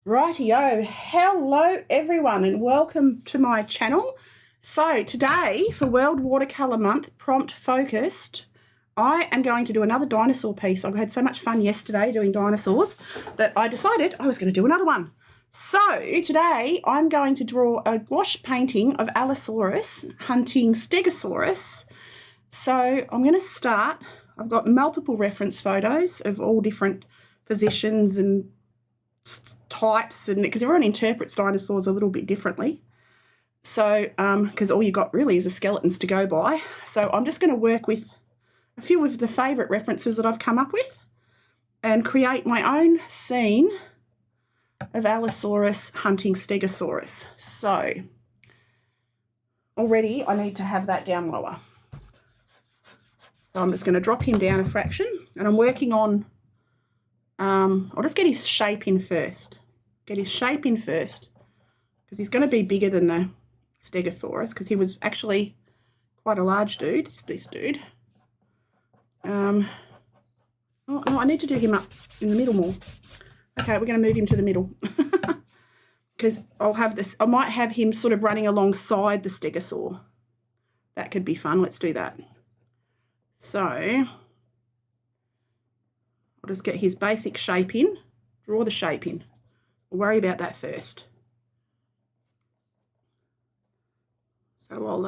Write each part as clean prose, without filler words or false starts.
Rightio, hello everyone and welcome to my channel. So today for World Watercolour Month prompt focused, I am going to do another dinosaur piece. I had so much fun yesterday doing dinosaurs that I decided I was going to do another one. So today I'm going to draw a gouache painting of Allosaurus hunting Stegosaurus. So I'm going to start. I've got multiple reference photos of all different positions and types, and because everyone interprets dinosaurs a little bit differently. So because all you got really is the skeletons to go by. So I'm just going to work with a few of the favourite references that I've come up with and create my own scene of Allosaurus hunting Stegosaurus. So already I need to have that down lower. So I'm just going to drop him down a fraction, and I'm working on I'll just get his shape in first. Because he's going to be bigger than the Stegosaurus, because he was actually quite a large dude. It's this dude. Oh, no, I need to do him up in the middle more. Okay, we're going to move him to the middle. Because I'll have this, I might have him sort of running alongside the Stegosaur. That could be fun. Let's do that. So I'll just get his basic shape in, draw the shape in. We'll worry about that first. So I'll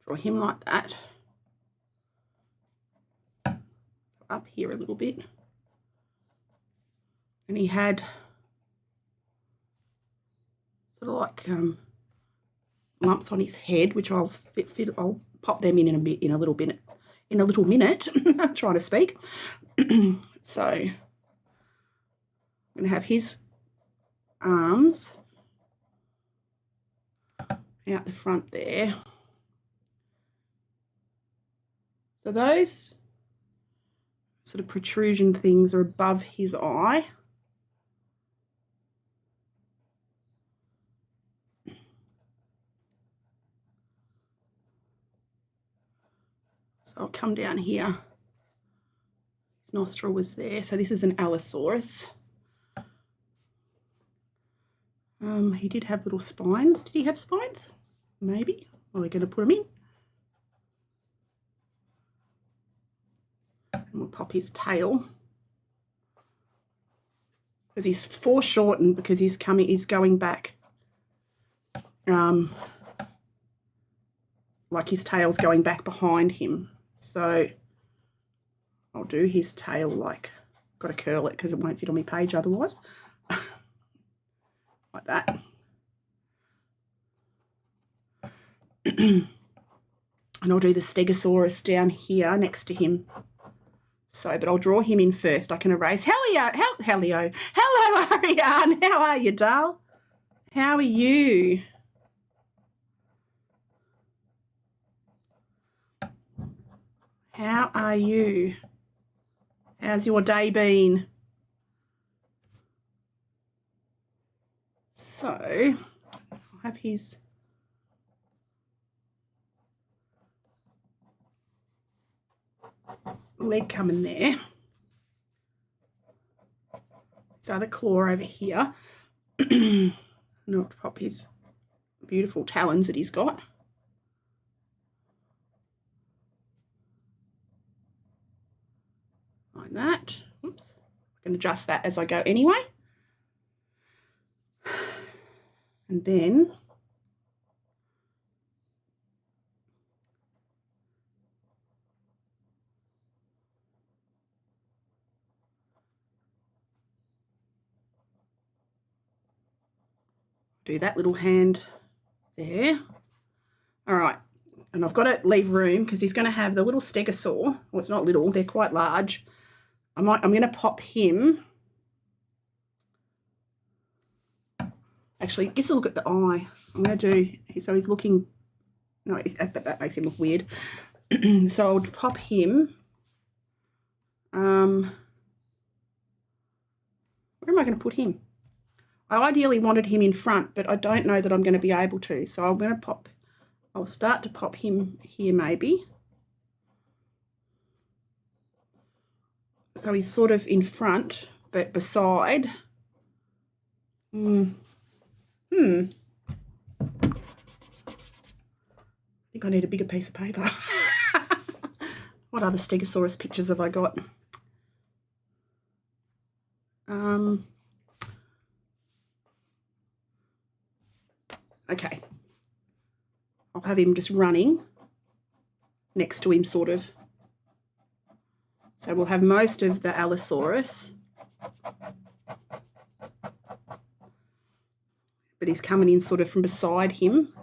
draw him like that. Up here a little bit. And he had sort of like lumps on his head, which I'll I'll pop them in a little minute. I'm trying to speak. So I'm going to have his arms out the front there. So those sort of protrusion things are above his eye. So I'll come down here. His nostril was there. So this is an allosaurus. He did have little spines. Did he have spines? Maybe. Well, we're going to put them in. And we'll pop his tail. Because he's foreshortened, because he's going back. Like his tail's going back behind him. So I'll do his tail like, got to curl it because it won't fit on my page otherwise. Like that. And I'll do the Stegosaurus down here next to him. So, but I'll draw him in first. I can erase. Hello, Ariane. How are you, doll? How are you? How are you? How's your day been? So I'll have his leg coming there. His other claw over here. And I'll pop his beautiful talons that he's got. Like that. Oops. I can adjust that as I go anyway. And then do that little hand there. All right. And I've got to leave room because he's going to have the little stegosaur. Well, it's not little, they're quite large. I'm going to pop him. Actually, just a look at the eye. I'm going to do, so he's looking, no, that makes him look weird. So I'll pop him. Where am I going to put him? I ideally wanted him in front, but I don't know that I'm going to be able to. So I'm going to I'll start to pop him here maybe. So he's sort of in front, but beside. I think I need a bigger piece of paper. What other stegosaurus pictures have I got? Okay. I'll have him just running next to him, sort of. So we'll have most of the allosaurus. But he's coming in sort of from beside him.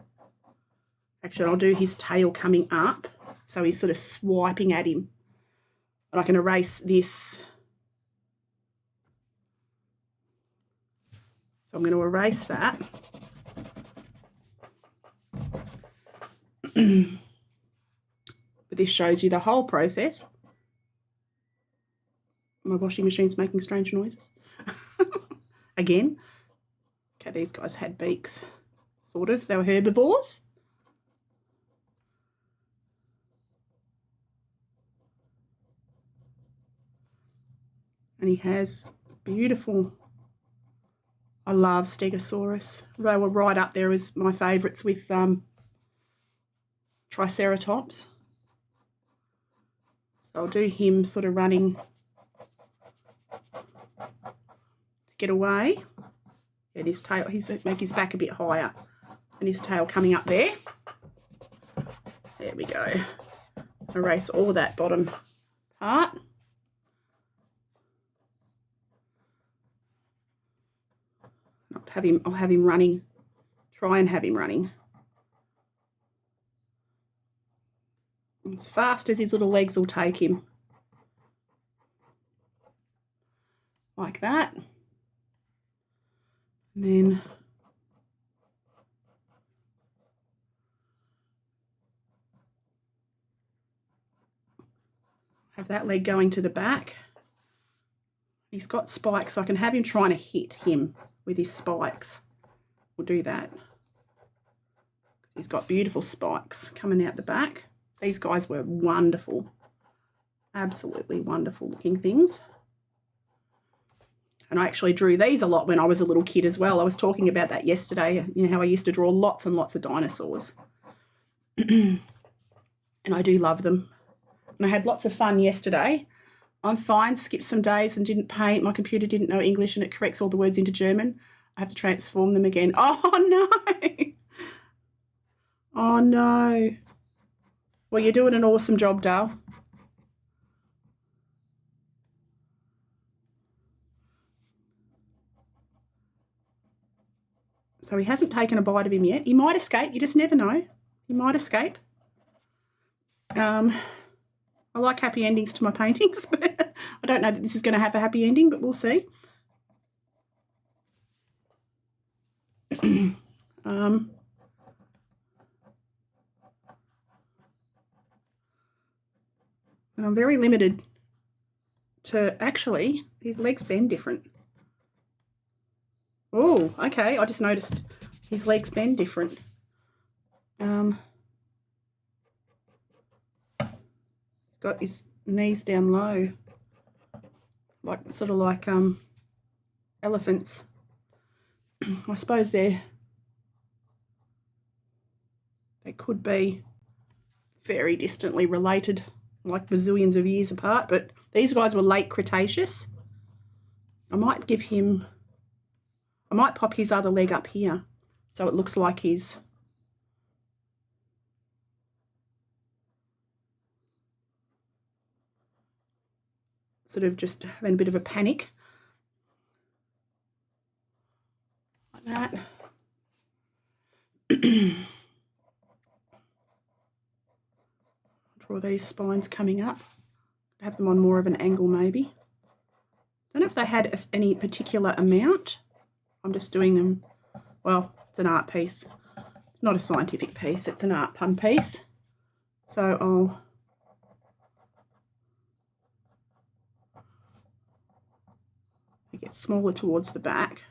Actually, I'll do his tail coming up. So he's sort of swiping at him. And I can erase this. So I'm going to erase that. But this shows you the whole process. My washing machine's making strange noises. Again. Okay, these guys had beaks. Sort of. They were herbivores. And he has beautiful. I love stegosaurus. They were right up there as my favourites with triceratops. So I'll do him sort of running to get away. And his tail, make his back a bit higher. And his tail coming up there. There we go. Erase all that bottom part. I'll have him running. Try and have him running. As fast as his little legs will take him. Like that. And then have that leg going to the back. He's got spikes, so I can have him trying to hit him with his spikes. We'll do that. He's got beautiful spikes coming out the back. These guys were wonderful. Absolutely wonderful looking things. And I actually drew these a lot when I was a little kid as well. I was talking about that yesterday, you know, how I used to draw lots and lots of dinosaurs. And I do love them. And I had lots of fun yesterday. I'm fine, skipped some days and didn't paint. My computer didn't know English and it corrects all the words into German. I have to transform them again. Oh, no. Oh, no. Well, you're doing an awesome job, Dale. So he hasn't taken a bite of him yet. He might escape. You just never know. He might escape. I like happy endings to my paintings, but I don't know that this is going to have a happy ending, but we'll see. And I'm very limited to, actually, his legs bend different. Oh, okay. I just noticed his legs bend different. He's got his knees down low, like sort of like elephants. I suppose they could be very distantly related, like bazillions of years apart, but these guys were late Cretaceous. I might pop his other leg up here so it looks like he's sort of just having a bit of a panic. Like that. Draw these spines coming up. Have them on more of an angle maybe. Don't know if they had any particular amount. I'm just doing them, well, it's an art piece. It's not a scientific piece, it's an art pun piece. So I'll get smaller towards the back.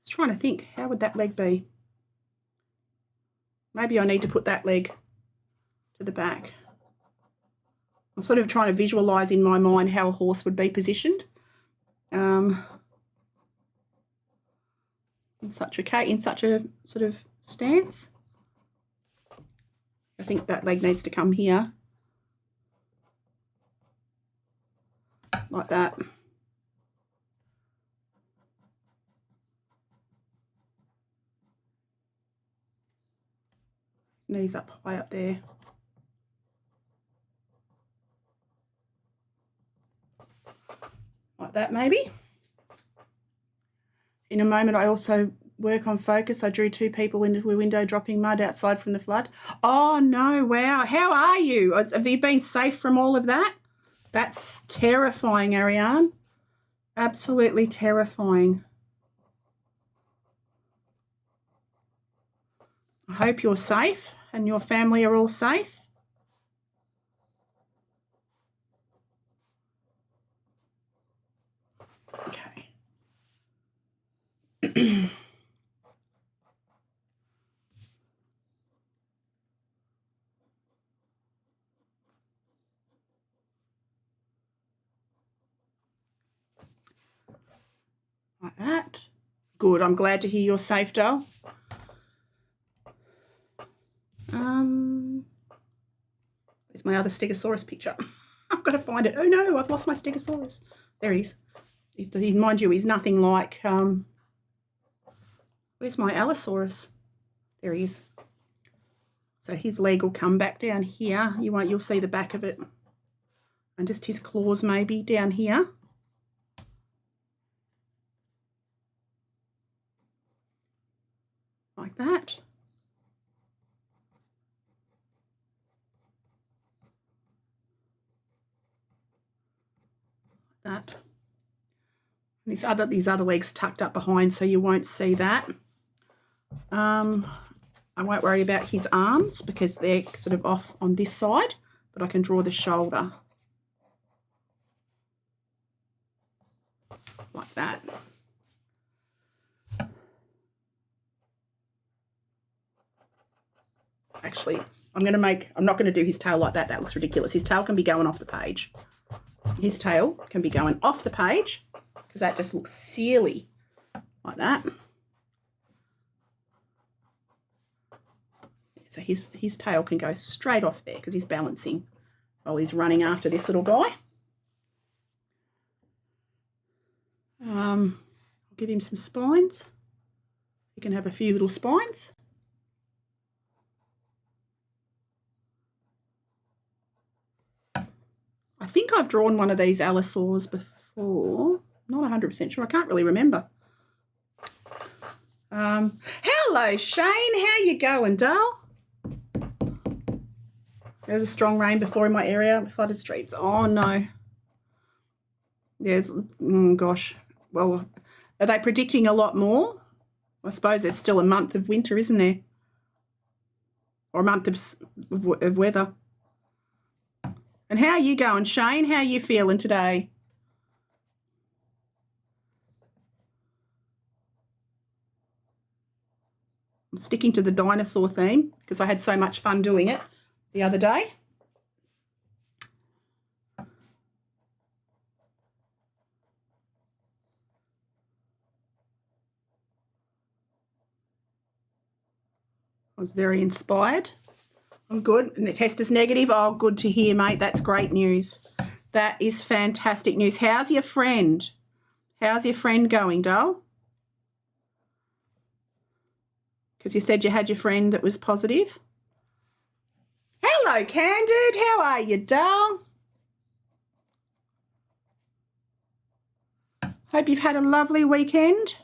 Just trying trying to think, how would that leg be? Maybe I need to put that leg to the back. I'm sort of trying to visualise in my mind how a horse would be positioned. In such a sort of stance. I think that leg needs to come here. Like that. Knees up high up there. Like that maybe. In a moment I also work on focus. I drew 2 people into a window dropping mud outside from the flood. Oh no, wow. How are you? Have you been safe from all of that? That's terrifying, Ariane. Absolutely terrifying. I hope you're safe and your family are all safe. Okay. Like that. Good. I'm glad to hear you're safe, doll. There's my other stegosaurus picture. I've got to find it. Oh no, I've lost my stegosaurus. There he is. Mind you, he's nothing like, where's my allosaurus? There he is. So his leg will come back down here. You'll see the back of it. And just his claws maybe down here. Like that. That. These other legs tucked up behind, so you won't see that. I won't worry about his arms because they're sort of off on this side, but I can draw the shoulder. Like that. Actually, I'm not going to do his tail like that. That looks ridiculous. His tail can be going off the page. His tail can be going off the page because that just looks silly. Like that. So his tail can go straight off there because he's balancing while he's running after this little guy. I'll give him some spines. He can have a few little spines. I think I've drawn one of these allosaurs before. Not 100% sure. I can't really remember. Hello, Shane. How you going, doll? There's a strong rain before in my area. Flooded streets. Oh, no. Yes. Gosh. Well, are they predicting a lot more? I suppose there's still a month of winter, isn't there? Or a month of weather. And how are you going, Shane? How are you feeling today? I'm sticking to the dinosaur theme because I had so much fun doing it the other day. I was very inspired. I'm good. And the test is negative. Oh, good to hear, mate. That's great news. That is fantastic news. How's your friend? How's your friend going, doll? Because you said you had your friend that was positive. Hello, Candid. How are you, doll? Hope you've had a lovely weekend.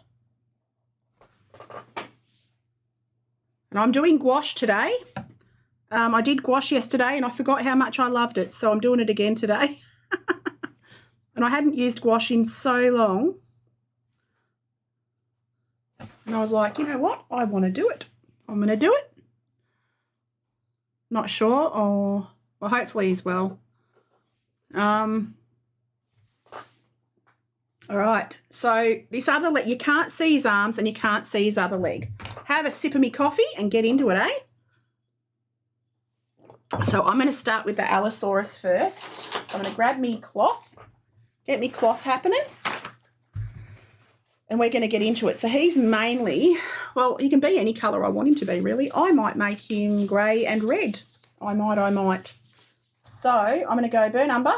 And I'm doing gouache today. I did gouache yesterday and I forgot how much I loved it, so I'm doing it again today. And I hadn't used gouache in so long. And I was like, you know what? I want to do it. I'm going to do it. Not sure, or well, hopefully as well. All right, so this other leg, you can't see his arms and you can't see his other leg. Have a sip of me coffee and get into it, eh? So I'm going to start with the allosaurus first. So I'm going to grab me cloth, get me cloth happening, and we're going to get into it. So he's mainly, well, he can be any colour I want him to be, really. I might make him grey and red. I might. So I'm going to go burnt umber,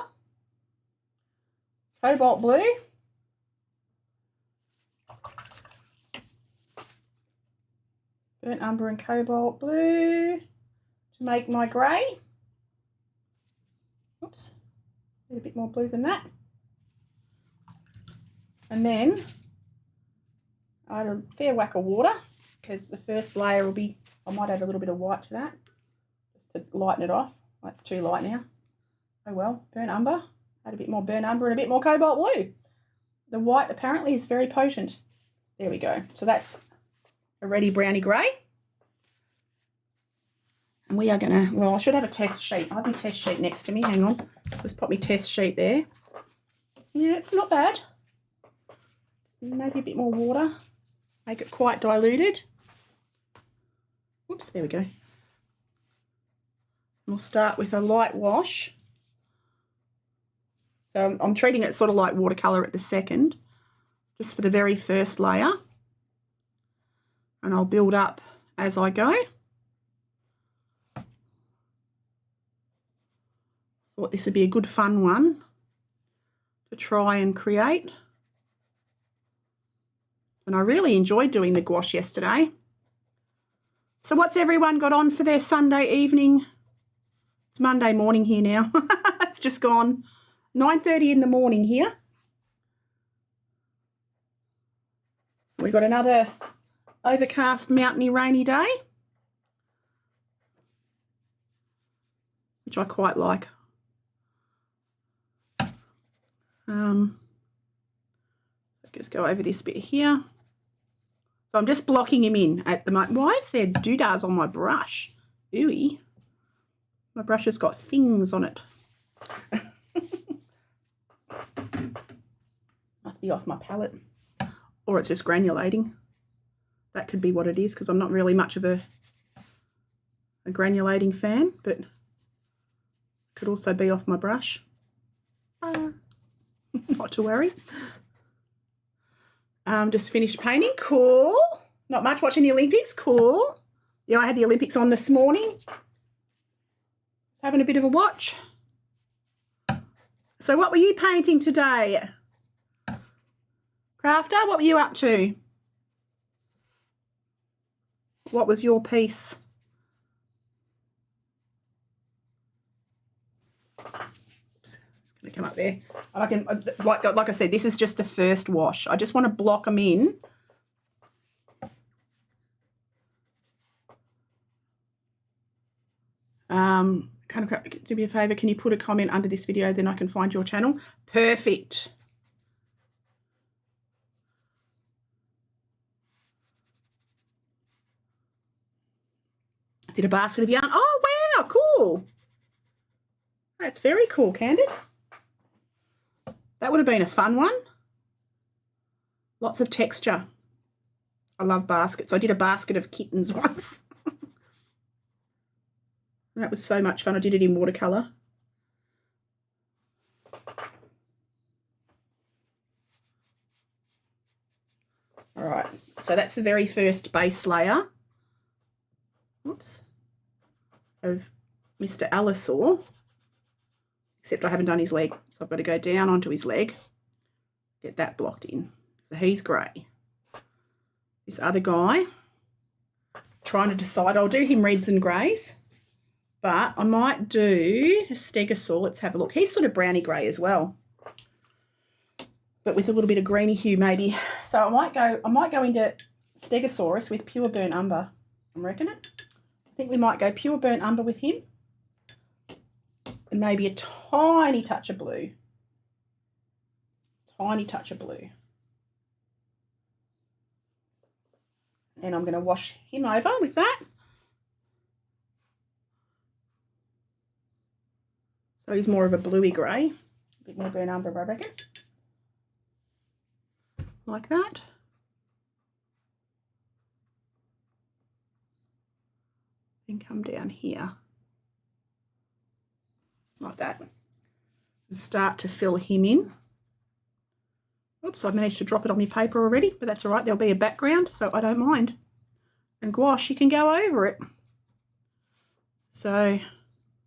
cobalt blue, burnt umber and cobalt blue to make my grey. Oops, need a bit more blue than that. And then I add a fair whack of water because the first layer will be, I might add a little bit of white to that just to lighten it off. That's too light now. Oh well, burnt umber, add a bit more burnt umber and a bit more cobalt blue. The white apparently is very potent. There we go. So that's a ready brownie grey. And we are going to, well, I should have a test sheet. I have my test sheet next to me. Hang on. Just pop my test sheet there. Yeah, it's not bad. Maybe a bit more water. Make it quite diluted. Whoops, there we go. We'll start with a light wash. So I'm treating it sort of like watercolour at the second, just for the very first layer. And I'll build up as I go. Thought this would be a good fun one to try and create. And I really enjoyed doing the gouache yesterday. So what's everyone got on for their Sunday evening? It's Monday morning here now. It's just gone 9:30 in the morning here. We've got another overcast, mountainy, rainy day, which I quite like. Just go over this bit here. So I'm just blocking him in at the moment. Why is there doodahs on my brush? Ooey. My brush has got things on it. Must be off my palette. Or it's just granulating. That could be what it is, because I'm not really much of a granulating fan, but could also be off my brush. Not to worry. Just finished painting. Cool. Not much. Watching the Olympics. Cool. Yeah, I had the Olympics on this morning. Just having a bit of a watch. So what were you painting today? Crafter, what were you up to? What was your piece? Oops, it's going to come up there. I can, like I said, this is just the first wash. I just want to block them in. Do me a favour, can you put a comment under this video, then I can find your channel? Perfect. I did a basket of yarn. Oh, wow, cool. That's very cool, Candid. That would have been a fun one. Lots of texture. I love baskets. I did a basket of kittens once. That was so much fun. I did it in watercolour. All right, so that's the very first base layer. Whoops. Of Mr. Allosaur. Except I haven't done his leg, so I've got to go down onto his leg, get that blocked in. So he's grey. This other guy, trying to decide, I'll do him reds and greys, but I might do the stegosaurus. Let's have a look. He's sort of browny grey as well, but with a little bit of greeny hue maybe. So I might go into stegosaurus with pure burnt umber. I'm reckoning it. I think we might go pure burnt umber with him. And maybe a tiny touch of blue. Tiny touch of blue. And I'm going to wash him over with that. So he's more of a bluey grey. A bit more burnt umber, I reckon. like that. Then come down here like that and start to fill him in. Oops, I managed to drop it on my paper already, but that's all right. There'll be a background, so I don't mind. And gouache, you can go over it. So,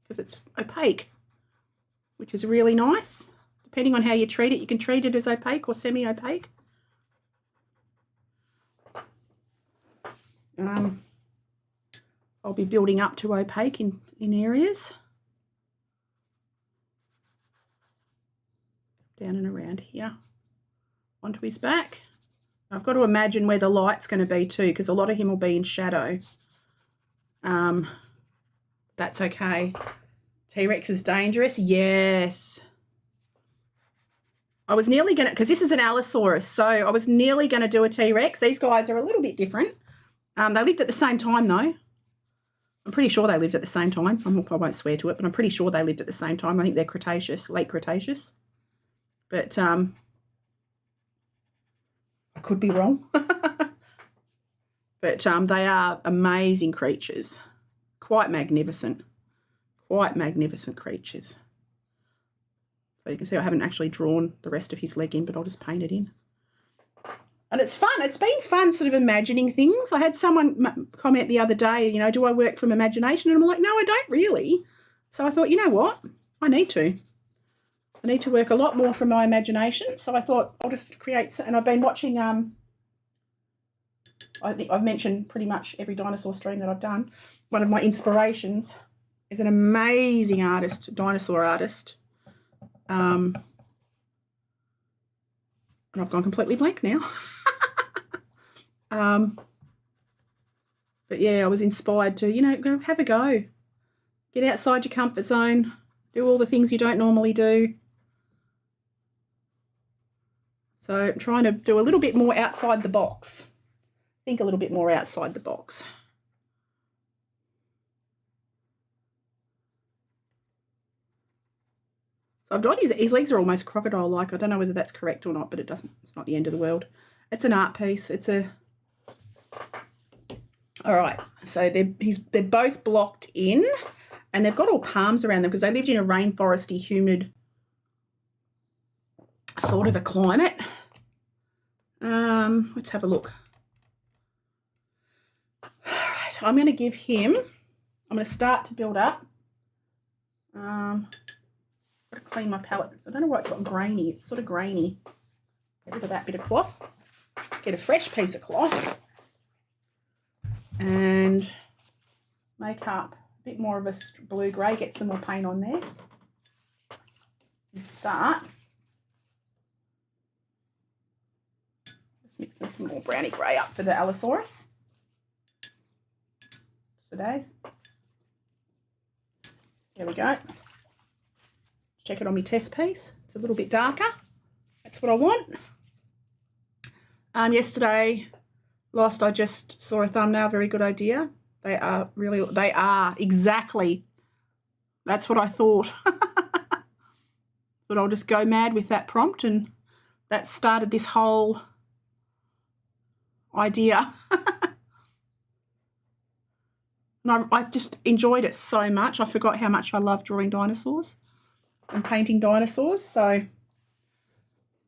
because it's opaque, which is really nice. Depending on how you treat it, you can treat it as opaque or semi-opaque. I'll be building up to opaque in areas. Down and around here. Onto his back. I've got to imagine where the light's going to be too, because a lot of him will be in shadow. That's okay. T-Rex is dangerous. Yes. I was nearly going to, because this is an allosaurus, so I was nearly going to do a T-Rex. These guys are a little bit different. They lived at the same time though. I'm pretty sure they lived at the same time. I won't swear to it, but I'm pretty sure they lived at the same time. I think they're Cretaceous, late Cretaceous. But I could be wrong. But they are amazing creatures. Quite magnificent creatures. So you can see I haven't actually drawn the rest of his leg in, but I'll just paint it in. And it's fun. It's been fun sort of imagining things. I had someone comment the other day, you know, do I work from imagination? And I'm like, no, I don't really. So I thought, you know what? I need to work a lot more from my imagination. So I thought I'll just create, and I've been watching, I think I've mentioned pretty much every dinosaur stream that I've done. One of my inspirations is an amazing artist, dinosaur artist. And I've gone completely blank now. But yeah, I was inspired to, you know, go have a go. Get outside your comfort zone. Do all the things you don't normally do. So I'm trying to do a little bit more outside the box. Think a little bit more outside the box. So I've drawn his legs are almost crocodile-like. I don't know whether that's correct or not, but it's not the end of the world. It's an art piece. All right, so they're both blocked in, and they've got all palms around them because they lived in a rainforesty, humid sort of a climate. Let's have a look. All right, I'm going to give him, I'm going to start to build up. I've got to clean my palette. I don't know why it's got grainy. It's sort of grainy. Get rid of that bit of cloth. Get a fresh piece of cloth and make up a bit more of a blue-grey. Get some more paint on there. And start. Just mixing some more browny grey up for the allosaurus. Today's. There we go. Check it on my test piece. It's a little bit darker. That's what I want. Yesterday, I just saw a thumbnail. Very good idea. They are exactly. That's what I thought. But I'll just go mad with that prompt, and that started this whole idea. And I just enjoyed it so much. I forgot how much I love drawing dinosaurs and painting dinosaurs. So,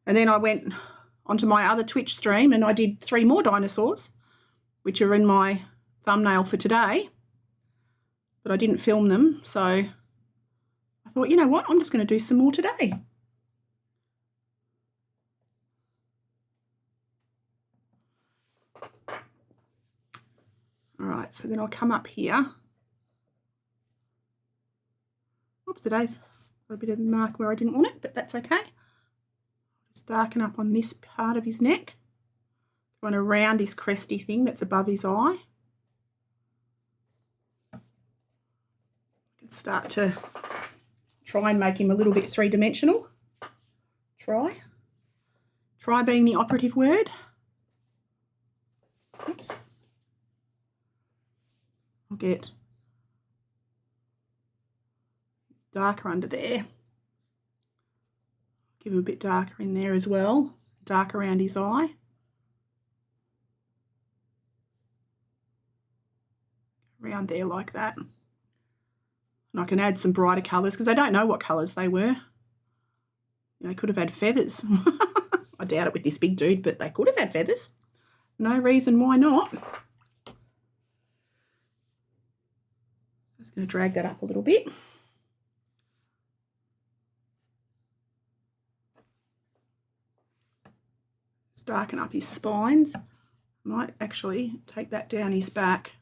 and then I went onto my other Twitch stream and I did 3 more dinosaurs, which are in my thumbnail for today, but I didn't film them. So I thought, you know what, I'm just going to do some more today. All right, so then I'll come up here. Oops, today's got a bit of mark where I didn't want it, but that's okay. Just darken up on this part of his neck. Going around his cresty thing that's above his eye. Can start to try and make him a little bit three-dimensional. Try being the operative word. Oops. I'll get darker under there. Give him a bit darker in there as well. Dark around his eye. around there like that. And I can add some brighter colours because I don't know what colours they were. They could have had feathers. I doubt it with this big dude, but they could have had feathers. No reason why not. Just going to drag that up a little bit. Let's darken up his spines. Might actually take that down his back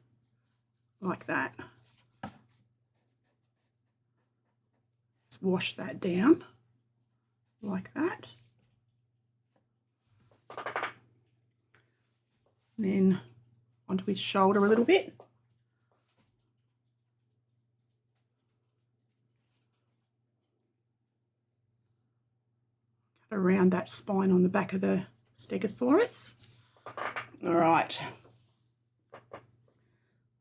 like that. Just wash that down like that. And then onto his shoulder a little bit. Cut around that spine on the back of the stegosaurus. All right.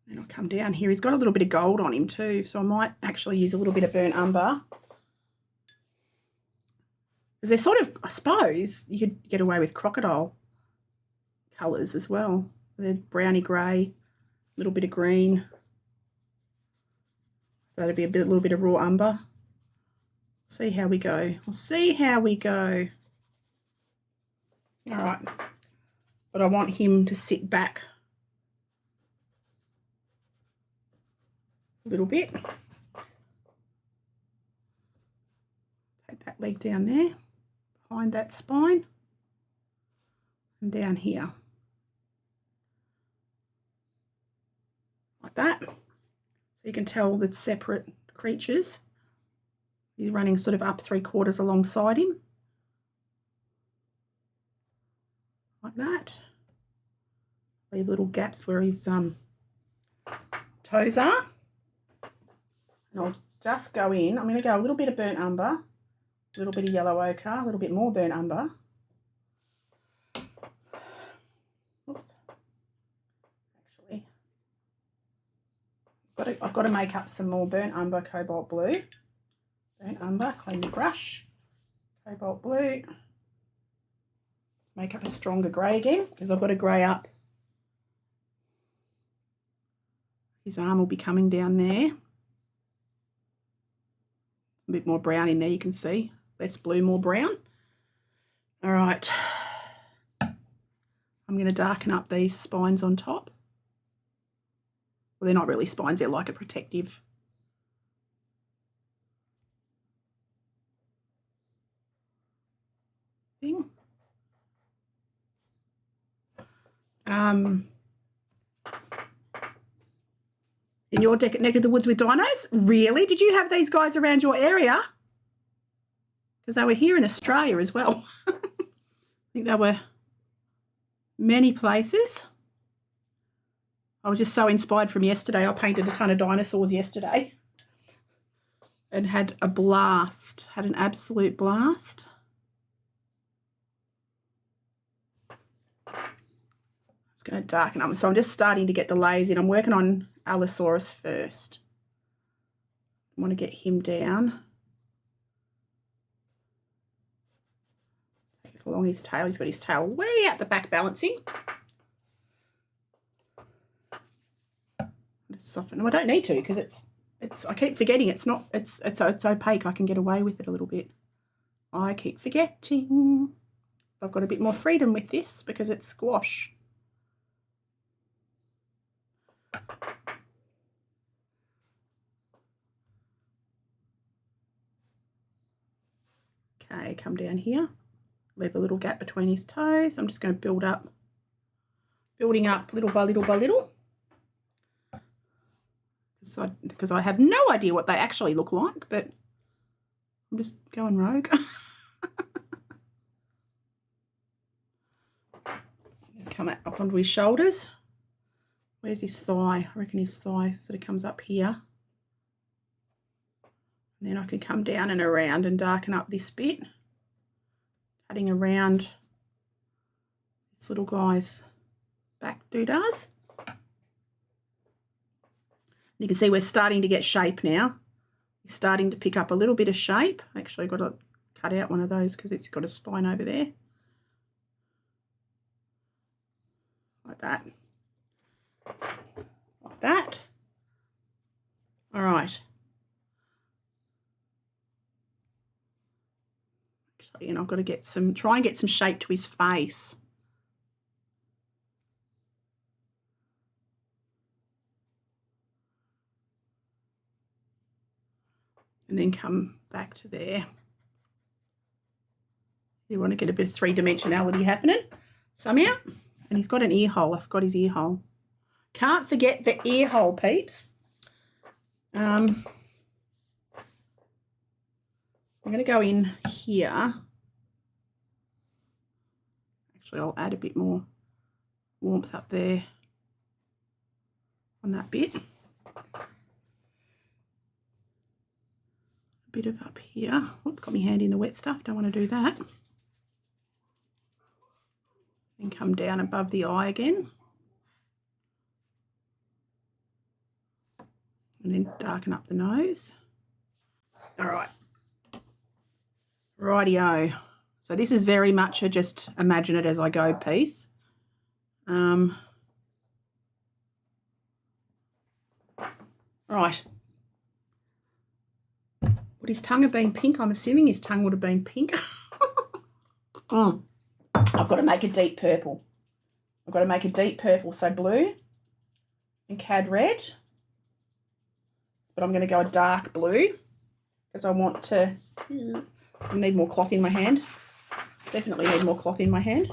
Then I'll come down here. He's got a little bit of gold on him too, so I might actually use a little bit of burnt umber. Because they're sort of, I suppose, you could get away with crocodile colours as well. They're browny grey, a little bit of green. So that'd be a little bit of raw umber. See how we go. We'll see how we go. All right. But I want him to sit back a little bit. Take that leg down there, behind that spine, and down here. Like that. So you can tell that separate creatures. He's running sort of up 3/4 alongside him. Like that. Leave little gaps where his toes are. And I'll just go in. I'm going to go a little bit of burnt umber, a little bit of yellow ochre, a little bit more burnt umber. Oops. Actually, I've got to make up some more burnt umber, cobalt blue. Burnt umber, clean the brush. Cobalt blue. Make up a stronger grey again because I've got to grey up. His arm will be coming down there. A bit more brown in there, you can see. Less blue, more brown. All right. I'm going to darken up these spines on top. Well, they're not really spines, they're like a protective thing. In your neck of the woods with dinos? Really? Did you have these guys around your area? Because they were here in Australia as well. I think they were many places. I was just so inspired from yesterday. I painted a ton of dinosaurs yesterday and had a blast, had an absolute blast. It's going to darken up. So I'm just starting to get the layers in. I'm working on allosaurus first. I want to get him down. Take it along his tail. He's got his tail way out the back balancing. Soften. No, I don't need to because it's I keep forgetting it's opaque. I can get away with it a little bit. I keep forgetting. I've got a bit more freedom with this because it's squash. Okay, come down here. Leave a little gap between his toes. I'm just going to building up little by little by little. Because I have no idea what they actually look like, but I'm just going rogue. Just come up onto his shoulders. Where's his thigh? I reckon his thigh sort of comes up here. And then I can come down and around and darken up this bit. Cutting around this little guy's back doodahs. You can see we're starting to get shape now. He's starting to pick up a little bit of shape. Actually, I've got to cut out one of those because it's got a spine over there. Like that. Like that. All right. Actually, and I've got to get some, try and get some shape to his face. And then come back to there. You want to get a bit of three-dimensionality happening somehow. And he's got an ear hole. I forgot his ear hole. Can't forget the ear hole, peeps. I'm going to go in here. Actually, I'll add a bit more warmth up there on that bit. A bit of up here. Oops, got my hand in the wet stuff. Don't want to do that. And come down above the eye again. And then darken up the nose. All right. Rightio. So this is very much a just imagine it as I go piece. Right. Would his tongue have been pink? I'm assuming his tongue would have been pink. I've got to make a deep purple. I've got to make a deep purple, so blue and cad red. But I'm going to go a dark blue because I want to, I need more cloth in my hand. Definitely need more cloth in my hand.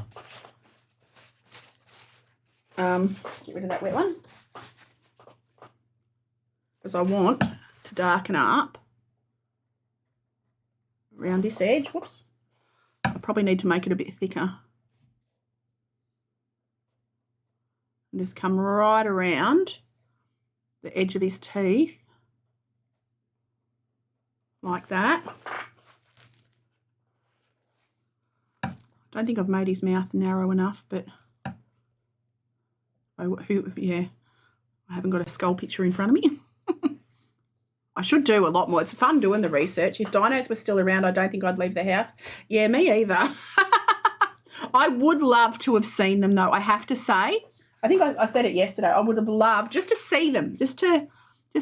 Get rid of that wet one. Because I want to darken up around this edge. Whoops. I probably need to make it a bit thicker. And just come right around the edge of his teeth. Like that. I don't think I've made his mouth narrow enough, but yeah, I haven't got a skull picture in front of me. I should do a lot more. It's fun doing the research. If dinos were still around, I don't think I'd leave the house. Yeah, me either. I would love to have seen them, though, I have to say. I think I said it yesterday. I would have loved just to see them, just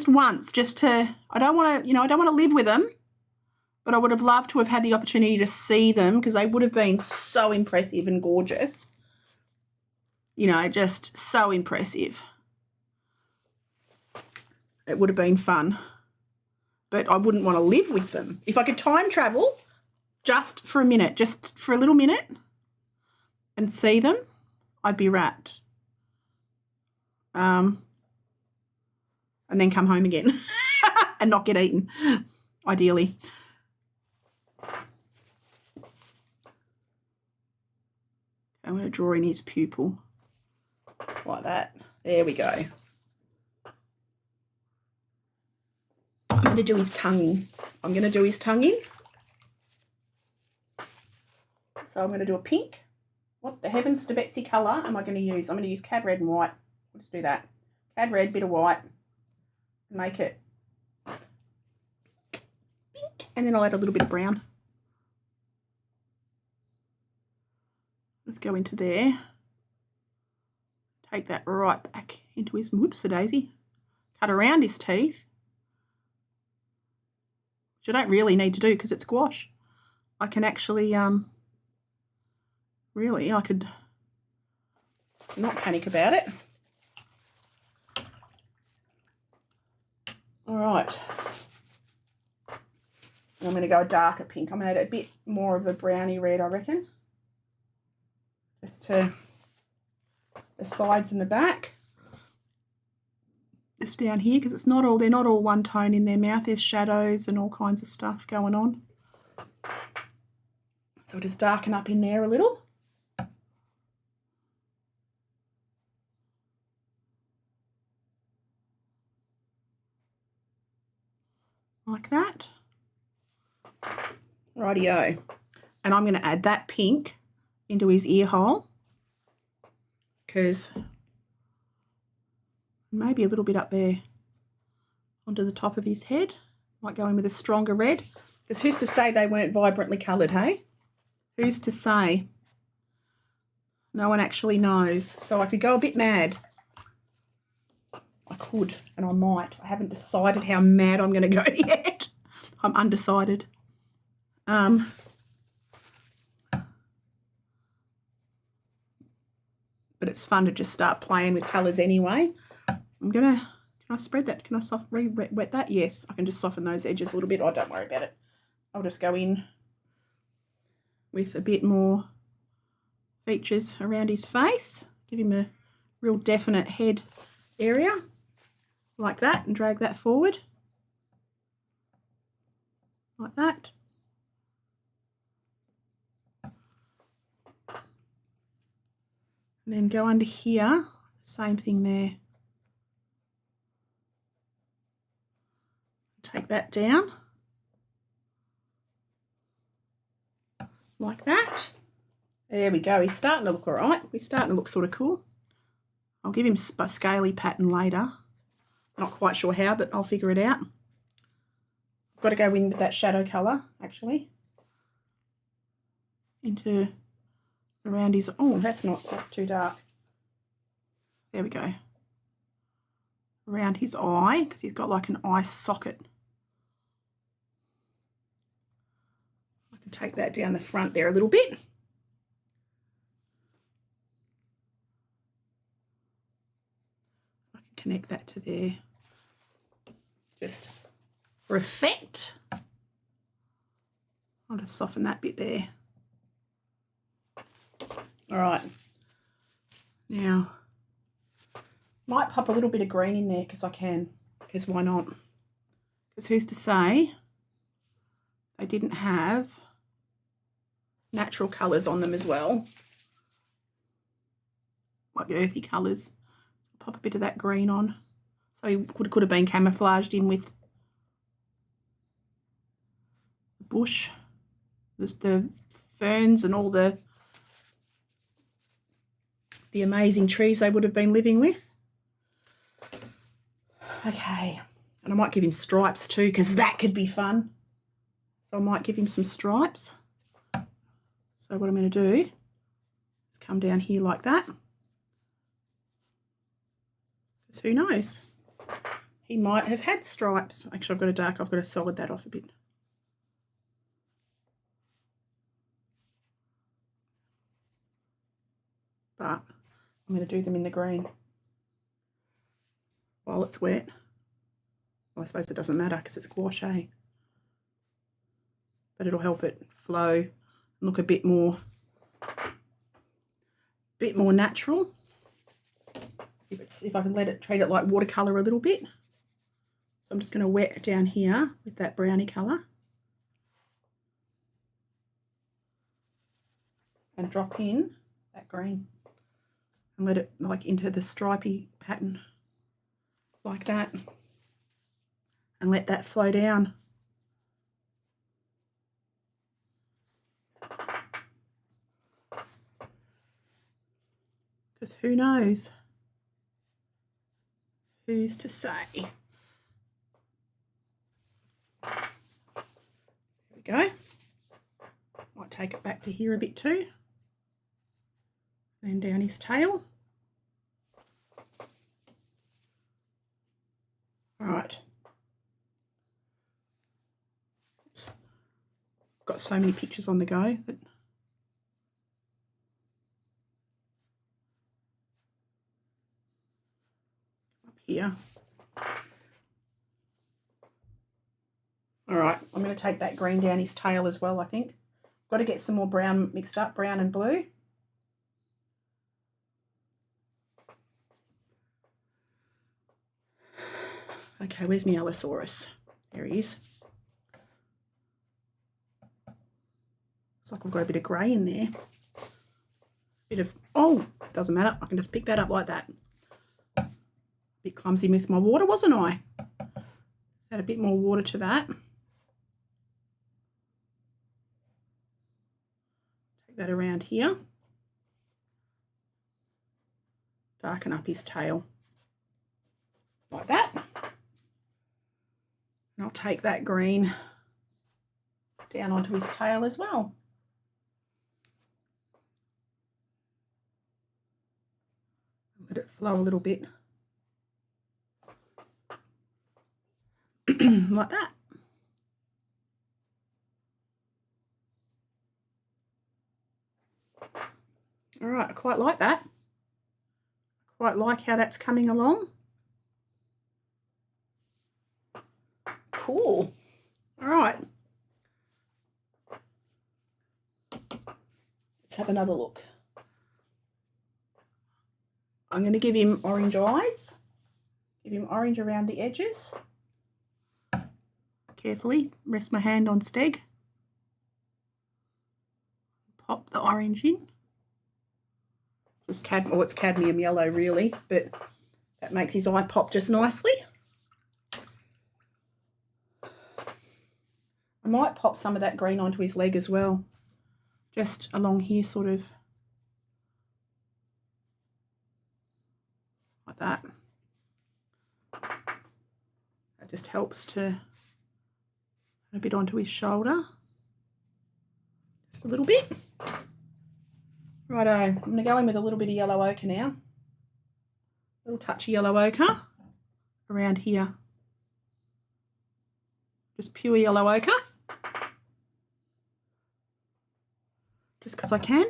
once, I don't want to, I don't want to live with them, but I would have loved to have had the opportunity to see them because they would have been so impressive and gorgeous. Just so impressive. It would have been fun. But I wouldn't want to live with them. If I could time travel just for a minute, just for a little minute and see them, I'd be rapt. And then come home again and not get eaten, ideally. I'm going to draw in his pupil like that. There we go. I'm going to do his tonguing. So I'm going to do a pink. What the heavens to Betsy colour am I going to use? I'm going to use cad red and white. Let's do that. Cad red, bit of white. Make it pink. And then I'll add a little bit of brown. Let's go into there. Take that right back into his, whoops, a daisy. Cut around his teeth. Which I don't really need to do because it's gouache. I can actually, really, I could not panic about it. All right. I'm going to go a darker pink. I'm going to add a bit more of a browny red, I reckon. Just to the sides and the back. Just down here because they're not all one tone in their mouth. There's shadows and all kinds of stuff going on. So just darken up in there a little. Like that. Rightio. And I'm going to add that pink into his ear hole because maybe a little bit up there onto the top of his head. Might go in with a stronger red because who's to say they weren't vibrantly coloured, hey? Who's to say? No one actually knows. So I could go a bit mad. I could, and I might. I haven't decided how mad I'm going to go yet. I'm undecided. But it's fun to just start playing with colours anyway. Can I spread that? Can I wet that? Yes, I can just soften those edges a little bit. Oh, don't worry about it. I'll just go in with a bit more features around his face. Give him a real definite head area like that, and drag that forward like that. And then go under here, same thing there. Take that down like that. There we go. He's starting to look all right. He's starting to look sort of cool. I'll give him a scaly pattern later. Not quite sure how, but I'll figure it out. I've got to go in with that shadow colour, actually. Into around his... Oh, that's too dark. There we go. Around his eye, because he's got like an eye socket. I can take that down the front there a little bit. I can connect that to there. Just for effect. I'll just soften that bit there. All right. Now, might pop a little bit of green in there because I can, because why not? Because who's to say they didn't have natural colours on them as well, like earthy colours. Pop a bit of that green on. So he could have been camouflaged in with the bush, the ferns and all the amazing trees they would have been living with. Okay, and I might give him stripes too, because that could be fun. So I might give him some stripes. So what I'm going to do is come down here like that. Because who knows? He might have had stripes. Actually, I've got to solid that off a bit. But I'm going to do them in the green while it's wet. Well, I suppose it doesn't matter because it's gouache. But it'll help it flow and look a bit more natural. If I can treat it like watercolour a little bit. So I'm just going to wet down here with that brownie colour. And drop in that green. And let it like into the stripy pattern like that, and let that flow down. Because who knows? Who's to say? There we go. Might take it back to here a bit too. Then down his tail. All right. Oops. I've got so many pictures on the go that up here. All right, I'm going to take that green down his tail as well, I think. Got to get some more brown mixed up, brown and blue. Okay, where's my allosaurus? There he is. Looks like I've got a bit of grey in there. Oh, doesn't matter. I can just pick that up like that. A bit clumsy with my water, wasn't I? Just add a bit more water to that. Take that around here. Darken up his tail. Like that. And I'll take that green down onto his tail as well. Let it flow a little bit. like that. All right, I quite like that. Quite like how that's coming along. Cool. All right. Let's have another look. I'm going to give him orange eyes. Give him orange around the edges. Carefully rest my hand on Steg. Pop the orange in. Just it's cadmium yellow really, but that makes his eye pop just nicely. I might pop some of that green onto his leg as well, just along here sort of like that. That just helps to a bit onto his shoulder, just a little bit. Righto, I'm going to go in with a little bit of yellow ochre now. A little touch of yellow ochre around here. Just pure yellow ochre. Just because I can.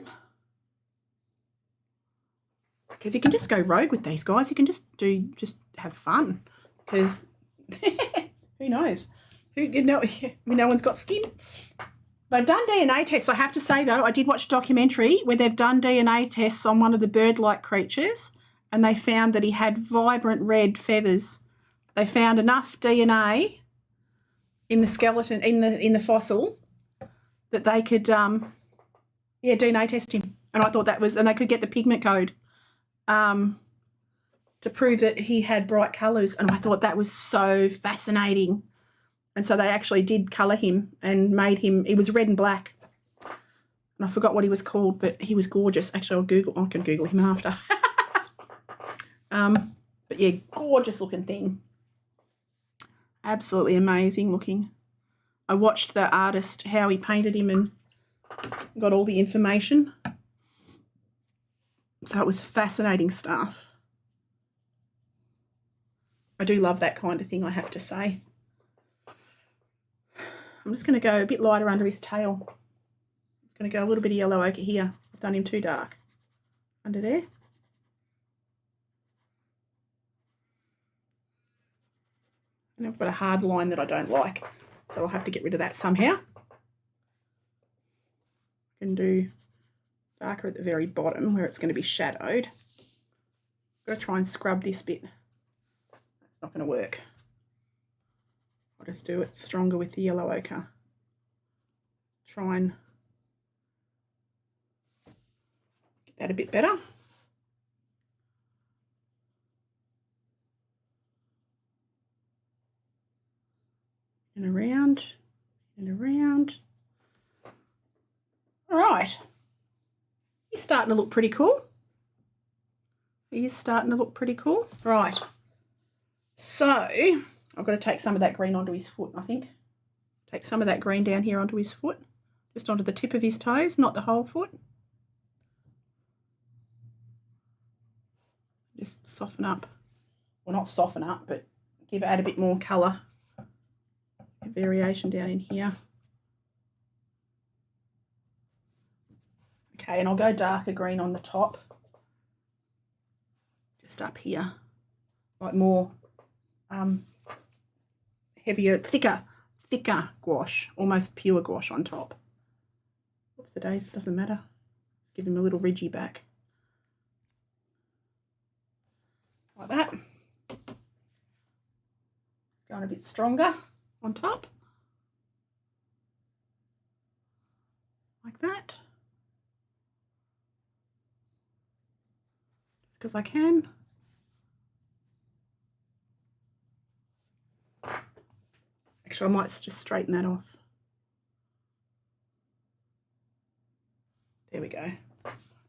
Because you can just go rogue with these guys. You can just have fun. Because who knows? No one's got skin. They've done DNA tests. I have to say, though, I did watch a documentary where they've done DNA tests on one of the bird-like creatures, and they found that he had vibrant red feathers. They found enough DNA in the skeleton, in the fossil, that they could, DNA test him. And I thought that was, and they could get the pigment code to prove that he had bright colours. And I thought that was so fascinating. And so they actually did colour him and made him, he was red and black. And I forgot what he was called, but he was gorgeous. Actually, I can Google him after. But yeah, gorgeous looking thing. Absolutely amazing looking. I watched the artist, how he painted him, and got all the information. So it was fascinating stuff. I do love that kind of thing, I have to say. I'm just going to go a bit lighter under his tail. I'm going to go a little bit of yellow ochre here. I've done him too dark. Under there. And I've got a hard line that I don't like, so I'll have to get rid of that somehow. I can do darker at the very bottom where it's going to be shadowed. I've got to try and scrub this bit. That's not going to work. I'll just do it stronger with the yellow ochre. Try and get that a bit better. And around, and around. All right. He's starting to look pretty cool. He is starting to look pretty cool. Right. So I've got to take some of that green onto his foot, I think. Take some of that green down here onto his foot. Just onto the tip of his toes, not the whole foot. Just soften up. Well, not soften up, but add a bit more colour. Variation down in here. Okay, and I'll go darker green on the top. Just up here. Like more heavier, thicker gouache, almost pure gouache on top. Whoops, the days, doesn't matter. Let's give him a little ridgy back. Like that. It's going a bit stronger on top. Like that. Just because I can. Actually, I might just straighten that off. There we go.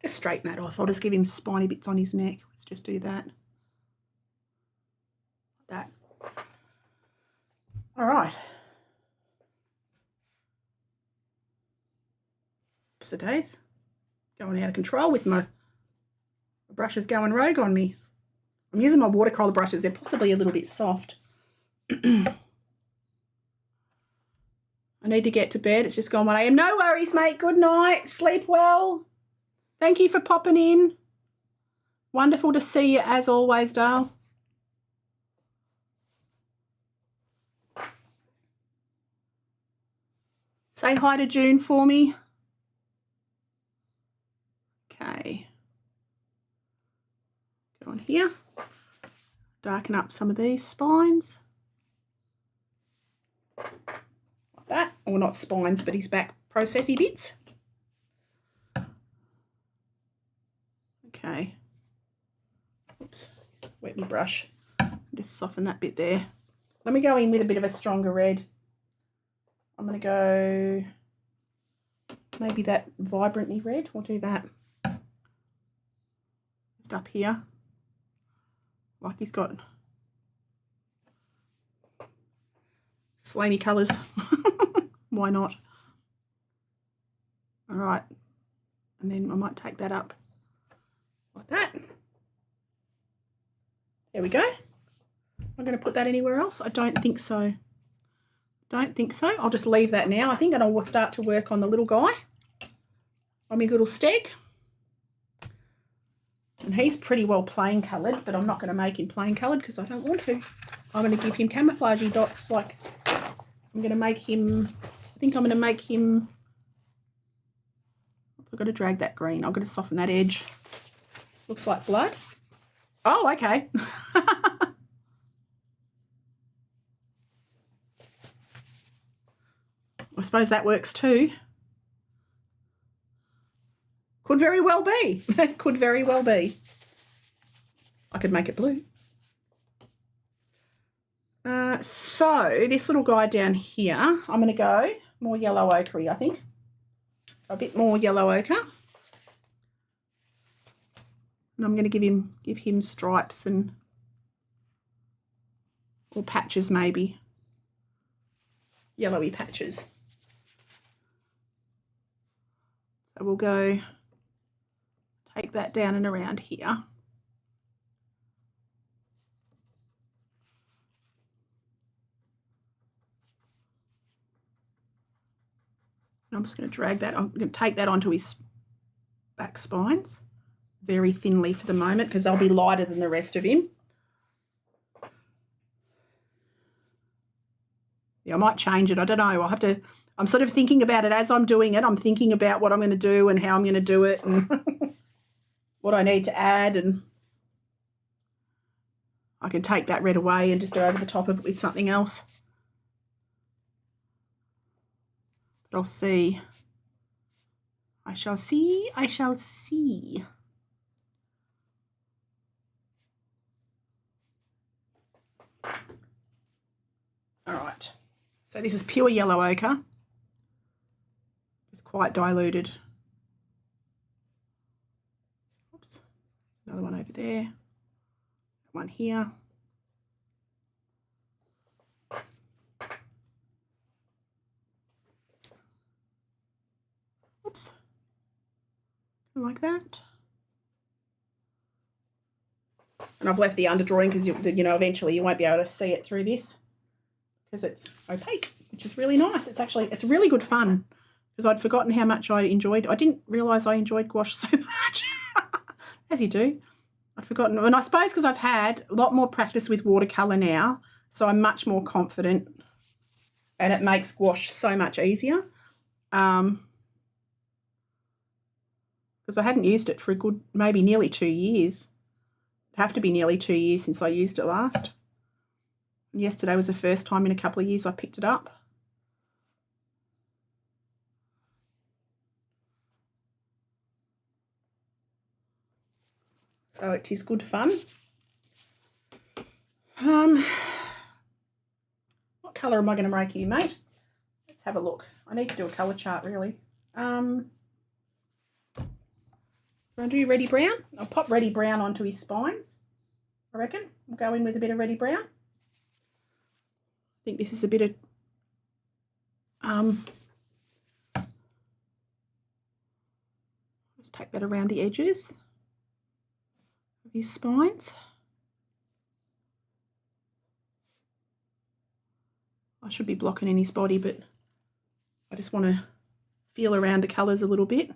Just straighten that off. I'll just give him spiny bits on his neck. Let's just do that. Like that. All right. Oops, the days. Going out of control with my brushes going rogue on me. I'm using my watercolour brushes. They're possibly a little bit soft. I need to get to bed. It's just gone 1 a.m. No worries, mate. Good night. Sleep well. Thank you for popping in. Wonderful to see you as always, Dale. Say hi to June for me. Okay. Go on here. Darken up some of these spines. Like that. Or not spines, but his back processy bits. Okay. Oops. Wet my brush. Just soften that bit there. Let me go in with a bit of a stronger red. I'm going to go maybe that vibrantly red. We'll do that. Just up here. Like he's got flamey colours. Why not? All right. And then I might take that up like that. There we go. Am I going to put that anywhere else? I don't think so. Don't think so. I'll just leave that now. I think I will start to work on the little guy. On my little steg. And he's pretty well plain coloured, but I'm not going to make him plain coloured because I don't want to. I'm going to give him camouflagey dots. Like, I'm going to make him, I think I'm going to make him, I've got to drag that green. I've got to soften that edge. Looks like blood. Oh, okay. I suppose that works too. Could very well be. Could very well be. I could make it blue. So this little guy down here, I'm going to go more yellow ochre-y, I think. A bit more yellow ochre. And I'm going to give him stripes and or patches maybe. Yellowy patches. So we'll go take that down and around here. And I'm just going to drag that, I'm going to take that onto his back spines very thinly for the moment because they'll be lighter than the rest of him. Yeah, I might change it. I don't know. I'll have to, I'm sort of thinking about it as I'm doing it. I'm thinking about what I'm going to do and how I'm going to do it and what I need to add, and I can take that red away and just go over the top of it with something else. But I'll see. I shall see. I shall see. All right. So this is pure yellow ochre. It's quite diluted. Oops. Another one over there. One here. Oops. Like that. And I've left the underdrawing because, you know, eventually you won't be able to see it through this because it's opaque, which is really nice. It's really good fun because I'd forgotten how much I enjoyed. I didn't realise I enjoyed gouache so much, as you do. I'd forgotten. And I suppose because I've had a lot more practice with watercolour now, so I'm much more confident and it makes gouache so much easier. Because I hadn't used it for a good, maybe nearly 2 years. It'd have to be nearly 2 years since I used it last. And yesterday was the first time in a couple of years I picked it up. So it is good fun. What colour am I going to make you, mate? Let's have a look. I need to do a colour chart, really. Do I do reddy brown? I'll pop reddy brown onto his spines, I reckon. We'll go in with a bit of reddy brown. I think this is a bit of just take that around the edges of his spines. I should be blocking in his body, but I just want to feel around the colours a little bit.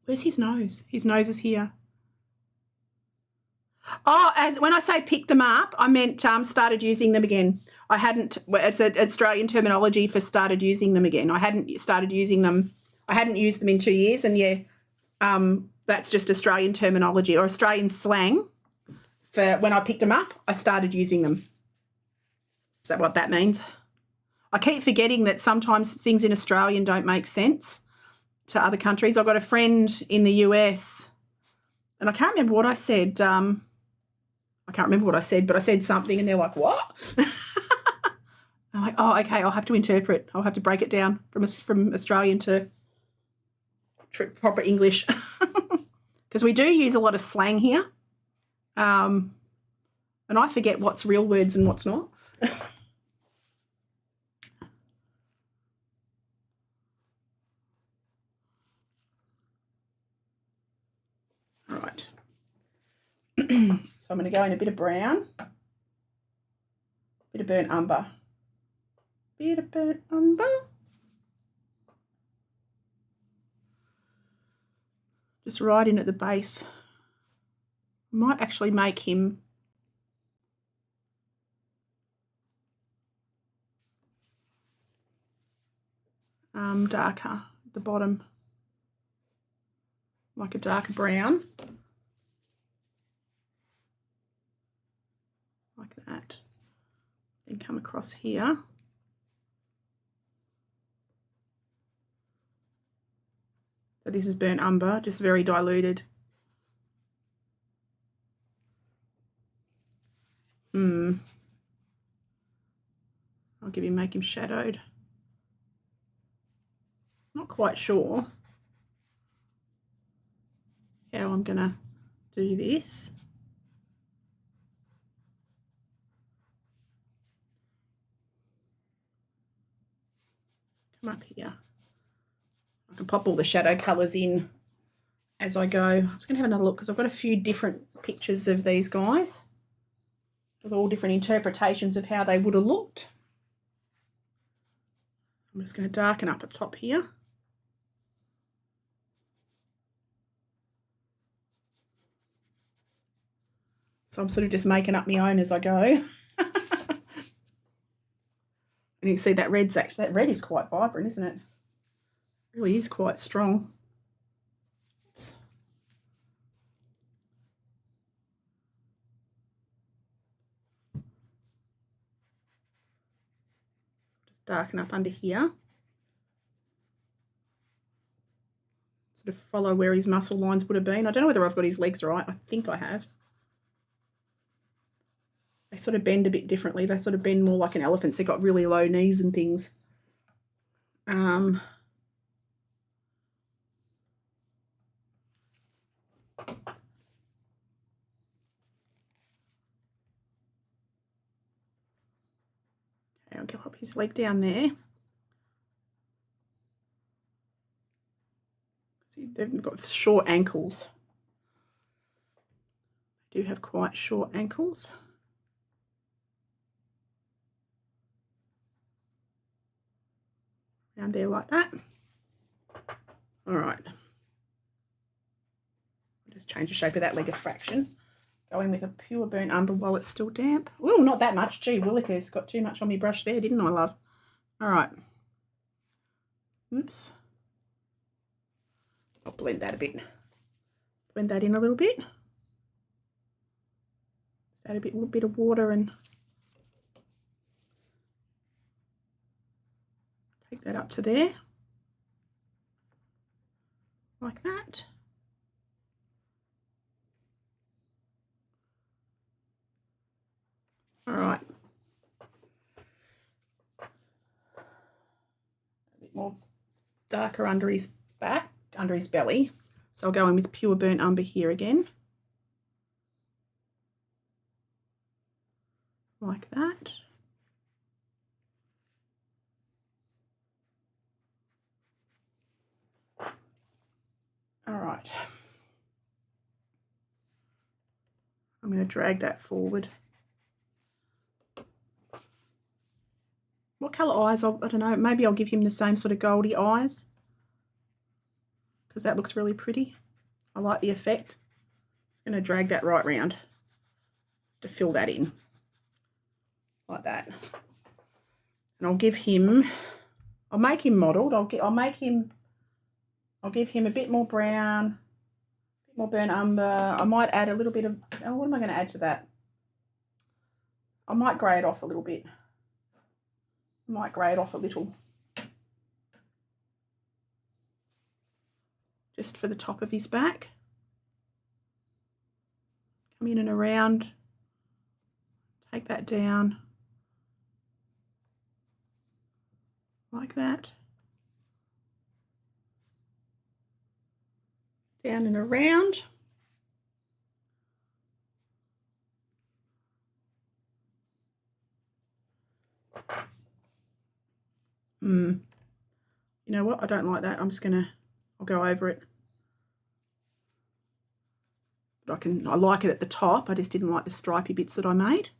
Where's his nose? His nose is here. Oh, as when I say pick them up, I meant started using them again. I hadn't, it's an Australian terminology for started using them again. I hadn't started using them. I hadn't used them in 2 years, and yeah, that's just Australian terminology or Australian slang for when I picked them up, I started using them. Is that what that means? I keep forgetting that sometimes things in Australian don't make sense to other countries. I've got a friend in the US, and I can't remember what I said. I can't remember what I said, but I said something, and they're like, what? I'm like, oh, okay, I'll have to interpret. I'll have to break it down from Australian to proper English, because we do use a lot of slang here, and I forget what's real words and what's not. All right. So I'm going to go in a bit of brown, bit of burnt umber, bit of burnt umber. Just right in at the base. I might actually make him darker at the bottom, like a darker brown, like that. Then come across here. So this is burnt umber, just very diluted. I'll make him shadowed. Not quite sure how I'm gonna do this. Come up here. I can pop all the shadow colours in as I go. I'm just gonna have another look because I've got a few different pictures of these guys with all different interpretations of how they would have looked. I'm just going to darken up at the top here. So I'm sort of just making up my own as I go. And you can see that red is quite vibrant, isn't it? It really is quite strong. Oops. Just darken up under here. Sort of follow where his muscle lines would have been. I don't know whether I've got his legs right. I think I have. They sort of bend a bit differently. They sort of bend more like an elephant's. They've got really low knees and things. Okay, I'll get up his leg down there. See, they've got short ankles. They do have quite short ankles. Down there like that. All right. I'll just change the shape of that leg a fraction. Go in with a pure burnt umber while it's still damp. Oh, not that much. Gee, Willikers, got too much on my brush there, didn't I, love? All right. Oops. I'll blend that a bit. Blend that in a little bit. Just add a bit of water and take that up to there. Like that. All right. A bit more darker under his back, under his belly. So I'll go in with pure burnt umber here again. Like that. All right. I'm going to drag that forward. What colour eyes? I don't know. Maybe I'll give him the same sort of goldy eyes because that looks really pretty. I like the effect. Just going to drag that right round just to fill that in like that. And I'll give him, I'll make him modelled. I'll give him a bit more brown, a bit more burnt umber. I might add a little bit of, oh, what am I going to add to that? I might grey it off a little bit. I might grey it off a little. Just for the top of his back. Come in and around. Take that down. Like that. Down and around. You know what? I don't like that. I'm just gonna, I'll go over it. But I like it at the top. I just didn't like the stripy bits that I made.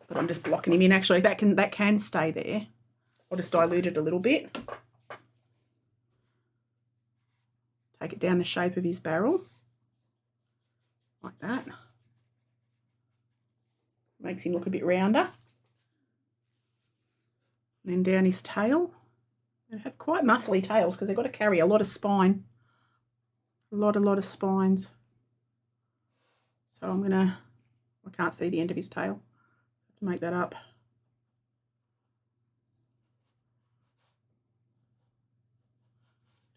But I'm just blocking him in. Actually, that can stay there. I'll just dilute it a little bit. Take it down the shape of his barrel. Like that. Makes him look a bit rounder. And then down his tail. They have quite muscly tails because they've got to carry a lot of spine. A lot of spines. So I'm gonna, I can't see the end of his tail. To make that up.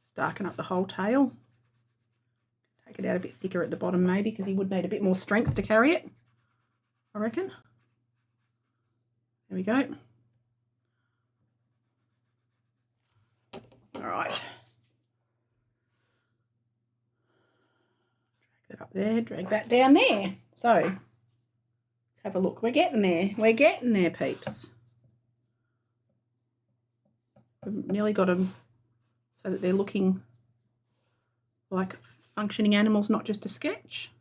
Just darken up the whole tail. Take it out a bit thicker at the bottom maybe because he would need a bit more strength to carry it, I reckon. There we go. All right. Drag that up there, drag that down there. So let's have a look. We're getting there. We're getting there, peeps. We've nearly got them so that they're looking like functioning animals, not just a sketch.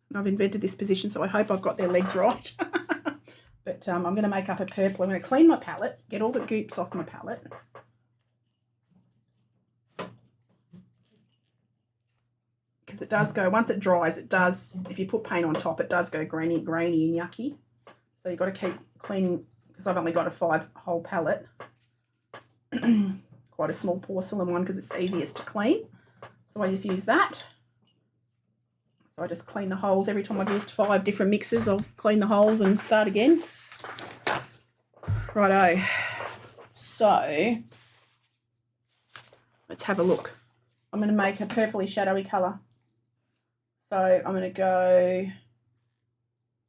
And I've invented this position, so I hope I've got their legs right. But I'm going to make up a purple. I'm going to clean my palette, get all the goops off my palette. Because it does go, once it dries, it does, if you put paint on top, it does go grainy and yucky. So you've got to keep cleaning, because I've only got a 5-hole palette. Quite a small porcelain one because it's the easiest to clean. So I just use that. So I just clean the holes. Every time I've used 5 different mixes, I'll clean the holes and start again. Righto. So let's have a look. I'm going to make a purpley shadowy colour. So I'm going to go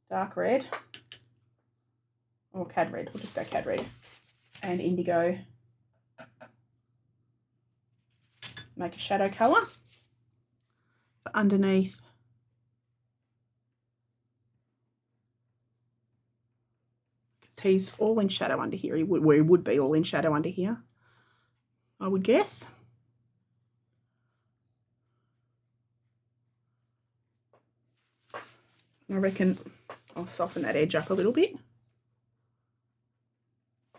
dark red, or cad red. We'll just go cad red and indigo. Make a shadow colour for underneath. He's all in shadow under here. He would be all in shadow under here, I would guess. I reckon I'll soften that edge up a little bit.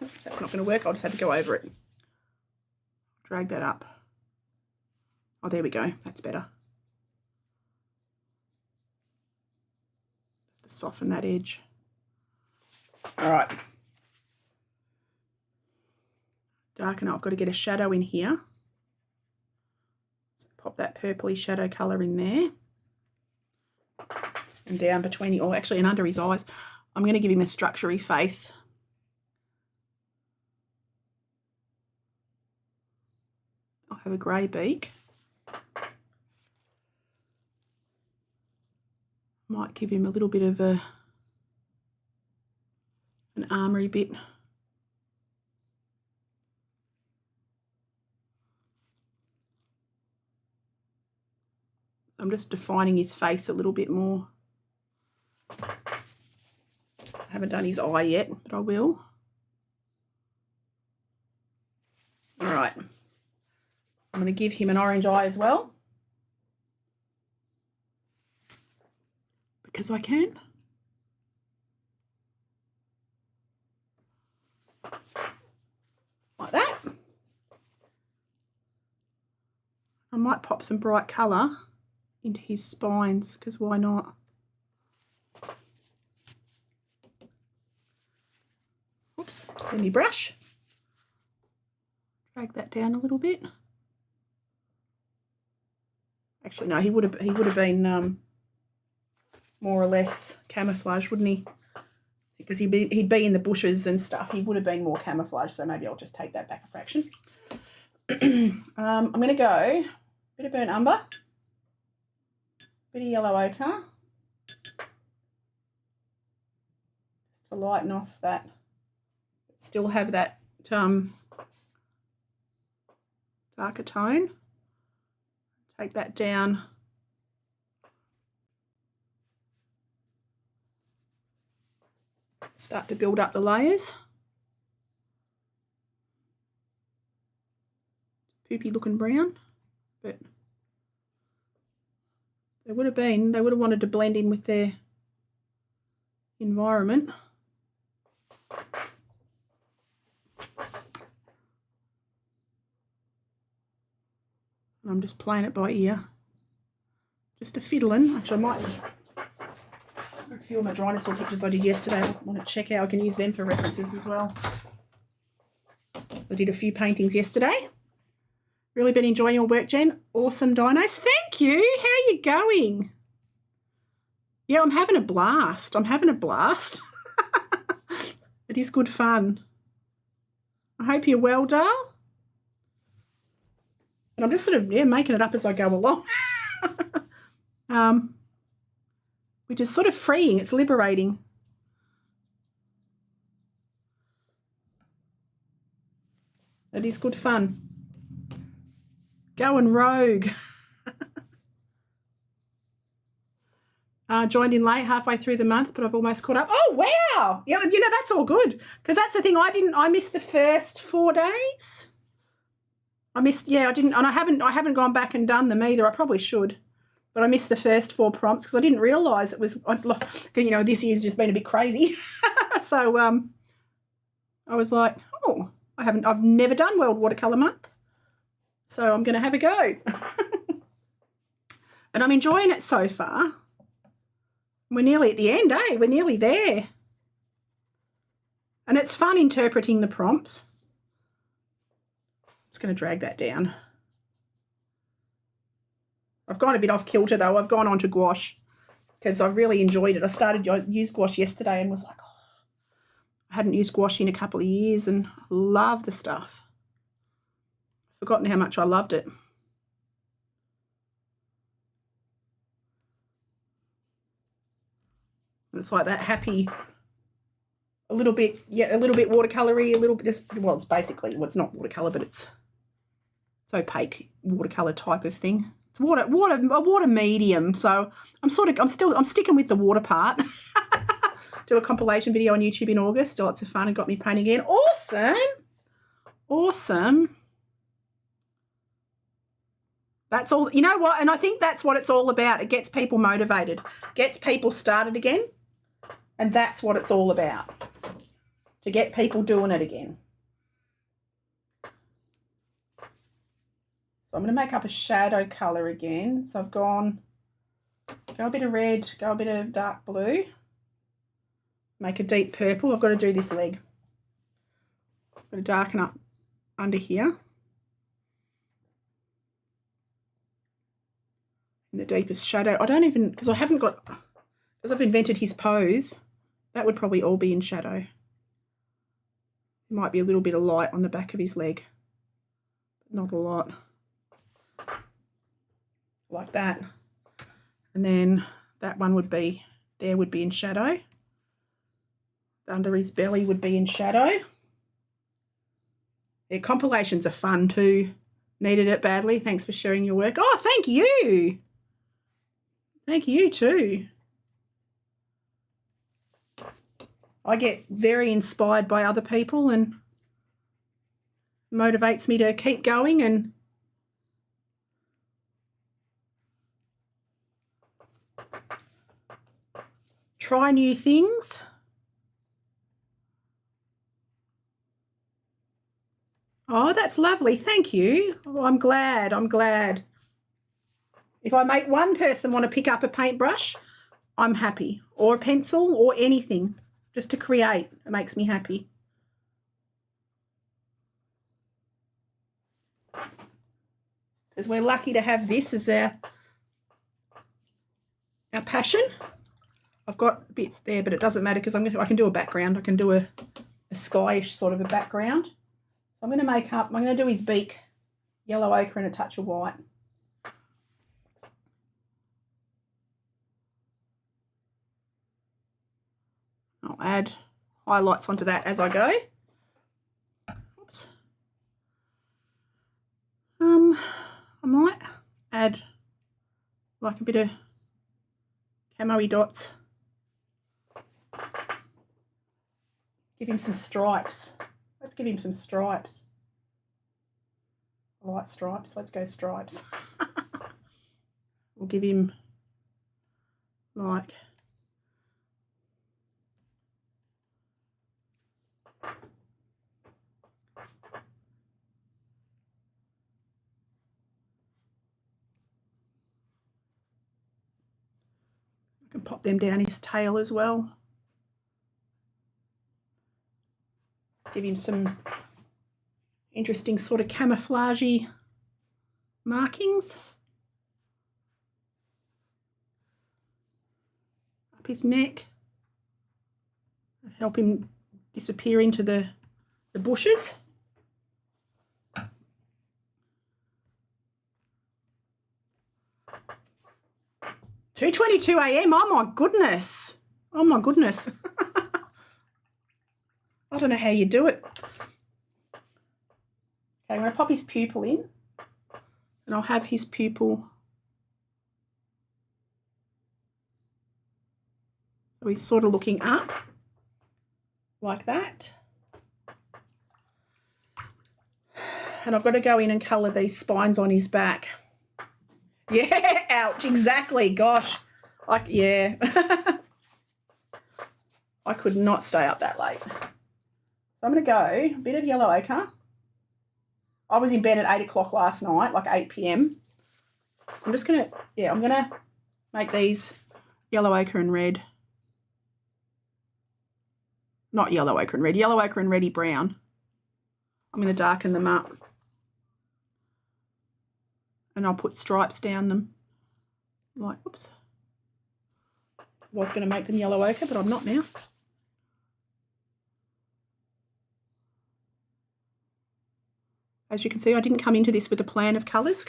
Oops, that's not going to work. I'll just have to go over it. Drag that up. Oh, there we go. That's better. Just to soften that edge. All right. Darken. I've got to get a shadow in here. So pop that purpley shadow colour in there. And down between, or actually, and under his eyes. I'm going to give him a structure-y face. I'll have a grey beak. Might give him a little bit of an armoury bit. I'm just defining his face a little bit more. I haven't done his eye yet, but I will. All right. I'm going to give him an orange eye as well. because I can. Like that. I might pop some bright colour into his spines, because why not? Oops, let me brush. Drag that down a little bit. Actually, no, he would have been more or less camouflage, wouldn't he? Because he'd be in the bushes and stuff. He would have been more camouflage, so maybe I'll just take that back a fraction. I'm going to go bit of burnt umber, bit of yellow ochre, just to lighten off that. Still have that darker tone. Take that down. Start to build up the layers. Poopy looking brown, but they would have wanted to blend in with their environment. And I'm just playing it by ear. Just a fiddling. Actually, I might a few of my dinosaur pictures I did yesterday. I want to check out. I can use them for references as well. I did a few paintings yesterday. Really been enjoying your work, Jen. Awesome dinos. Thank you. How are you going? Yeah, I'm having a blast. It is good fun. I hope you're well, Dale. And I'm just sort of, making it up as I go along. Which is sort of freeing. It's liberating. It is good fun. Going rogue. Joined in late, halfway through the month, but I've almost caught up. Oh, wow. Yeah, that's all good. Because that's the thing. I missed the first 4 days. I didn't, and I haven't gone back and done them either. I probably should. But I missed the first 4 prompts because I didn't realise it was, this year's just been a bit crazy. So I was like, oh, I've never done World Watercolour Month. So I'm going to have a go. And I'm enjoying it so far. We're nearly at the end, eh? We're nearly there. And it's fun interpreting the prompts. Just going to drag that down. I've gone a bit off kilter though. I've gone on to gouache because I really enjoyed it. I used gouache yesterday and was like, oh, I hadn't used gouache in a couple of years and love the stuff. Forgotten how much I loved it. And it's like that happy, a little bit watercolour-y, a little bit it's basically, it's not watercolour, but it's opaque watercolour type of thing. It's a water medium. So I'm sticking with the water part. Do a compilation video on YouTube in August. Lots of fun and got me painting again. Awesome. That's all, you know what? And I think that's what it's all about. It gets people motivated, gets people started again. And that's what it's all about, to get people doing it again. So I'm going to make up a shadow colour again. So I've go a bit of red, go a bit of dark blue, make a deep purple. I've got to do this leg. I've got to darken up under here. In the deepest shadow. I don't even, because I've invented his pose, that would probably all be in shadow. There might be a little bit of light on the back of his leg, but not a lot. Like that. And then that one would be in shadow. Under his belly would be in shadow. Yeah, compilations are fun too. Needed it badly. Thanks for sharing your work. Oh, thank you. Thank you too. I get very inspired by other people and motivates me to keep going. And try new things. Oh, that's lovely. Thank you. Oh, I'm glad. I'm glad. If I make one person want to pick up a paintbrush, I'm happy. Or a pencil or anything. Just to create. It makes me happy. Because we're lucky to have this as our passion. I've got a bit there, but it doesn't matter because I can do a background. I can do a skyish sort of a background. I'm going to do his beak yellow ochre and a touch of white. I'll add highlights onto that as I go. Oops. I might add like a bit of camo-y dots. Give him some stripes. Let's give him some stripes. I like stripes. Let's go stripes. We'll give him like I can pop them down his tail as well. Give him some interesting sort of camouflagey markings. Up his neck. Help him disappear into the bushes. 2:22 a.m. Oh my goodness. Oh my goodness. I don't know how you do it. Okay, I'm going to pop his pupil in and I'll have his pupil. So he's sort of looking up like that. And I've got to go in and colour these spines on his back. Yeah, ouch, exactly. Gosh, yeah. I could not stay up that late. So I'm going to go a bit of yellow ochre. I was in bed at 8 o'clock last night, like 8 p.m. I'm just going to, I'm going to make these yellow ochre and red. Not yellow ochre and red, yellow ochre and reddy brown. I'm going to darken them up. And I'll put stripes down them. Like, oops. I was going to make them yellow ochre, but I'm not now. As you can see, I didn't come into this with a plan of colours.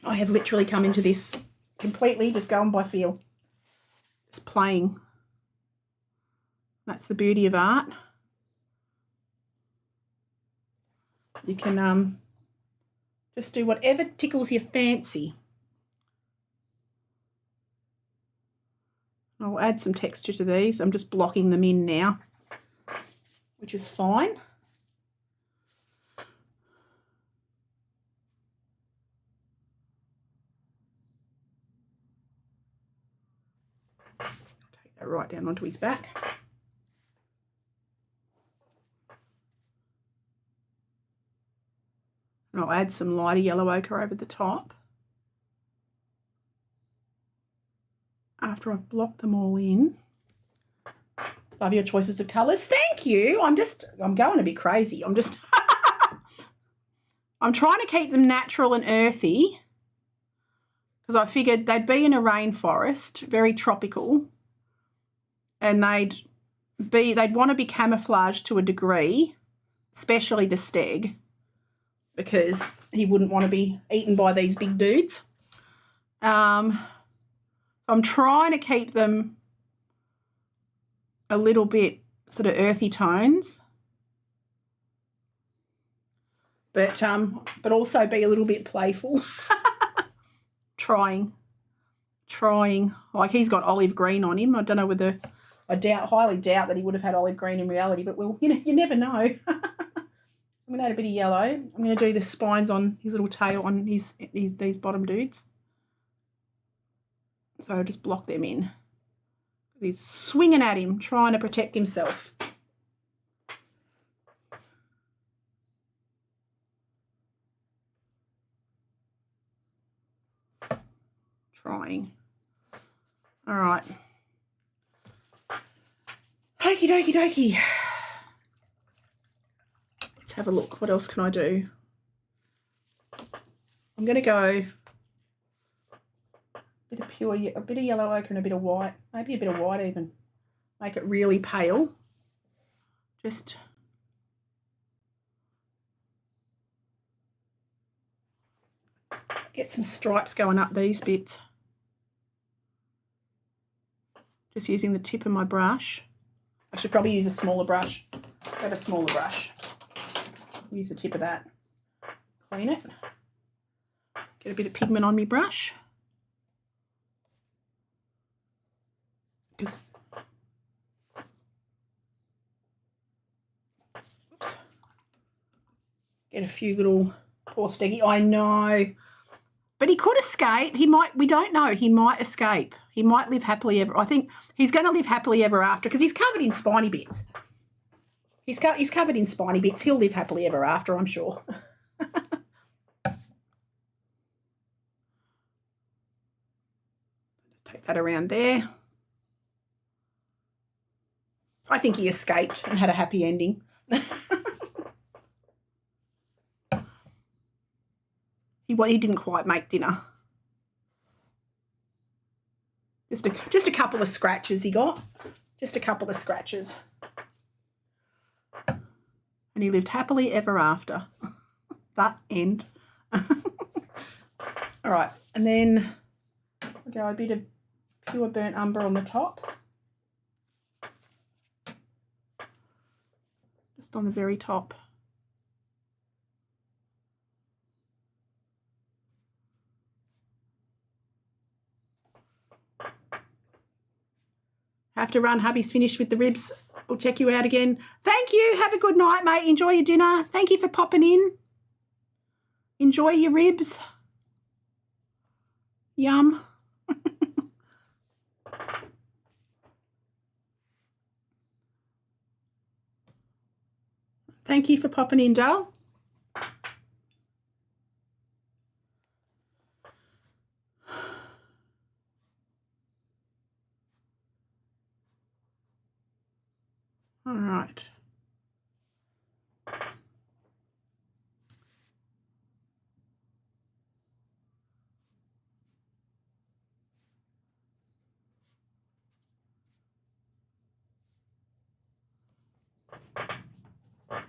I have literally come into this completely just going by feel. Just playing. That's the beauty of art. You can just do whatever tickles your fancy. I'll add some texture to these. I'm just blocking them in now, which is fine. Take that right down onto his back. And I'll add some lighter yellow ochre over the top. After I've blocked them all in. Love your choices of colours. Thank you. I'm going a bit crazy. I'm trying to keep them natural and earthy because I figured they'd be in a rainforest, very tropical, and they'd want to be camouflaged to a degree, especially the steg, because he wouldn't want to be eaten by these big dudes. I'm trying to keep them a little bit sort of earthy tones, but also be a little bit playful. Trying. Like he's got olive green on him. I don't know whether highly doubt that he would have had olive green in reality, but you never know. I'm going to add a bit of yellow. I'm going to do the spines on his little tail on these bottom dudes. So just block them in. He's swinging at him, trying to protect himself. Trying. All right. Okie dokie dokie. Let's have a look. What else can I do? I'm going to go a bit of yellow ochre and a bit of white. Maybe a bit of white even. Make it really pale. Just get some stripes going up these bits. Just using the tip of my brush. I should probably use a smaller brush. Grab a smaller brush. Use the tip of that. Clean it. Get a bit of pigment on my brush. Because, oops. Get a few little, poor Steggy. I know. But he could escape. He might, we don't know. He might escape. He might live happily ever. I think he's going to live happily ever after because he's covered in spiny bits. He's covered in spiny bits. He'll live happily ever after, I'm sure. Take that around there. I think he escaped and had a happy ending. He didn't quite make dinner. Just a couple of scratches he got. Just a couple of scratches. And he lived happily ever after. That end. All right, and then I'll go a bit of pure burnt umber on the top. Just on the very top. Have to run. Hubby's finished with the ribs. We'll check you out again. Thank you. Have a good night, mate. Enjoy your dinner. Thank you for popping in. Enjoy your ribs. Yum. Thank you for popping in, Dale. All right.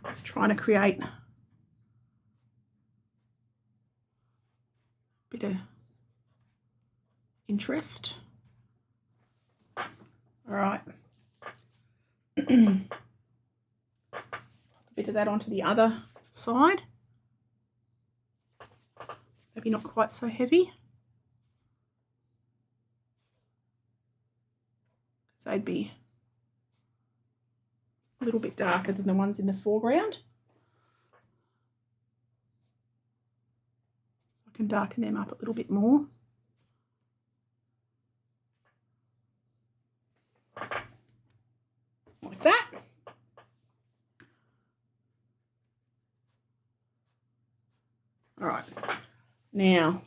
Just trying to create a bit of interest. All right. Pop a bit of that onto the other side. Maybe not quite so heavy. So they'd be a little bit darker than the ones in the foreground. So I can darken them up a little bit more. Like that. All right. Now,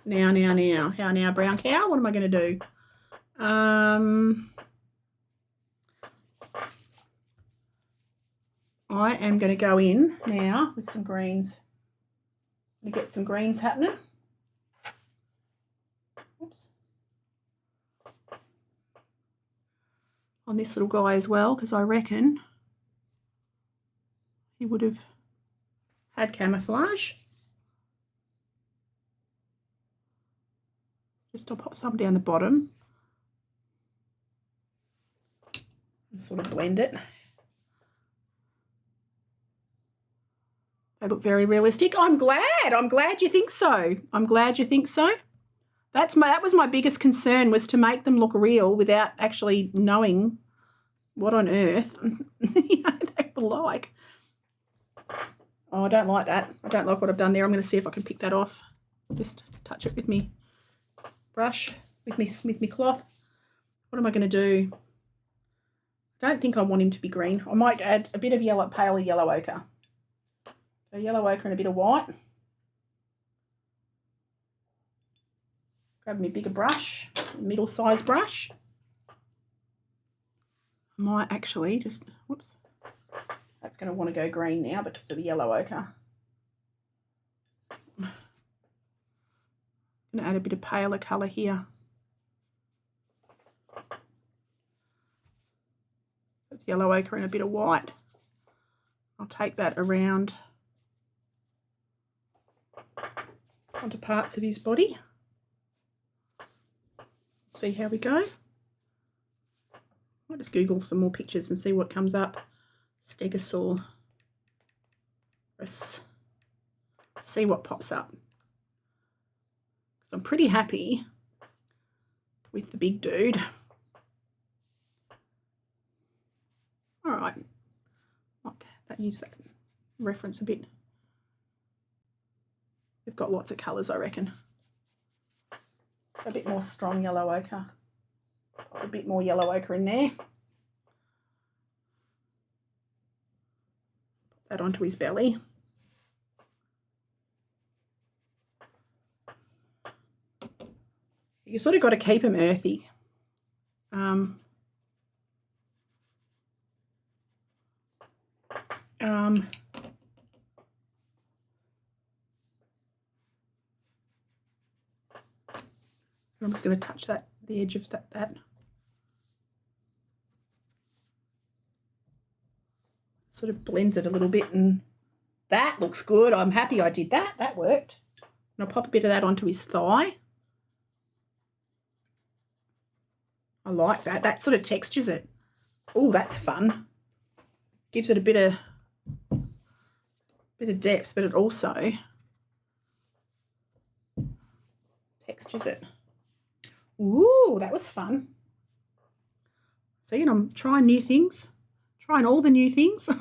how now, brown cow? What am I going to do? I am going to go in now with some greens. I'm going to get some greens happening. Oops. On this little guy as well, because I reckon he would have had camouflage. Just I'll pop some down the bottom and sort of blend it. They look very realistic. I'm glad you think so. I'm glad you think so. That was my biggest concern, was to make them look real without actually knowing what on earth they were like. Oh, I don't like that. I don't like what I've done there. I'm going to see if I can pick that off. Just touch it with me brush, with me cloth. What am I going to do? I don't think I want him to be green. I might add a bit of yellow, pale yellow ochre. So yellow ochre and a bit of white. Grab me a bigger brush, middle-sized brush. I might actually just, whoops, that's going to want to go green now because of the yellow ochre. I'm going to add a bit of paler colour here. It's yellow ochre and a bit of white. I'll take that around onto parts of his body. See how we go. I'll just Google some more pictures and see what comes up. Stegosaurus. See what pops up. So I'm pretty happy with the big dude. All right. Like that, use that reference a bit. We've got lots of colours, I reckon. A bit more strong yellow ochre. Pop a bit more yellow ochre in there. Put that onto his belly. You sort of got to keep him earthy. I'm just going to touch that, the edge of that. Sort of blends it a little bit, and that looks good. I'm happy I did that. That worked. And I'll pop a bit of that onto his thigh. I like that. That sort of textures it. Oh, that's fun. Gives it a bit of depth, but it also textures it. Ooh, that was fun. See, and I'm trying new things. Trying all the new things. So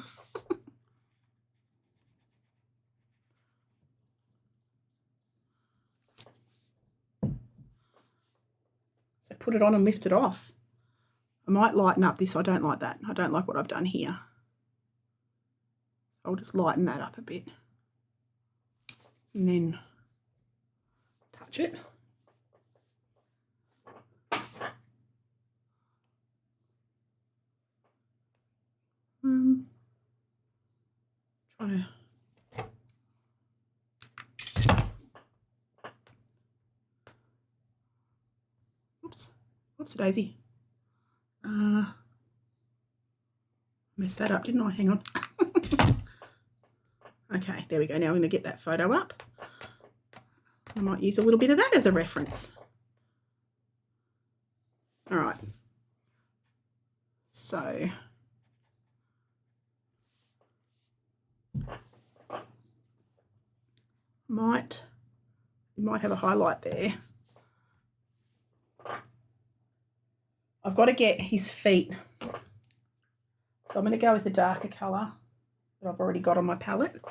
put it on and lift it off. I might lighten up this. I don't like that. I don't like what I've done here. So I'll just lighten that up a bit. And then touch it. Trying to Whoops daisy. Messed that up, didn't I? Hang on. Okay, there we go. Now I'm going to get that photo up. I might use a little bit of that as a reference. All right. So you might have a highlight there. I've got to get his feet. So I'm going to go with a darker colour that I've already got on my palette.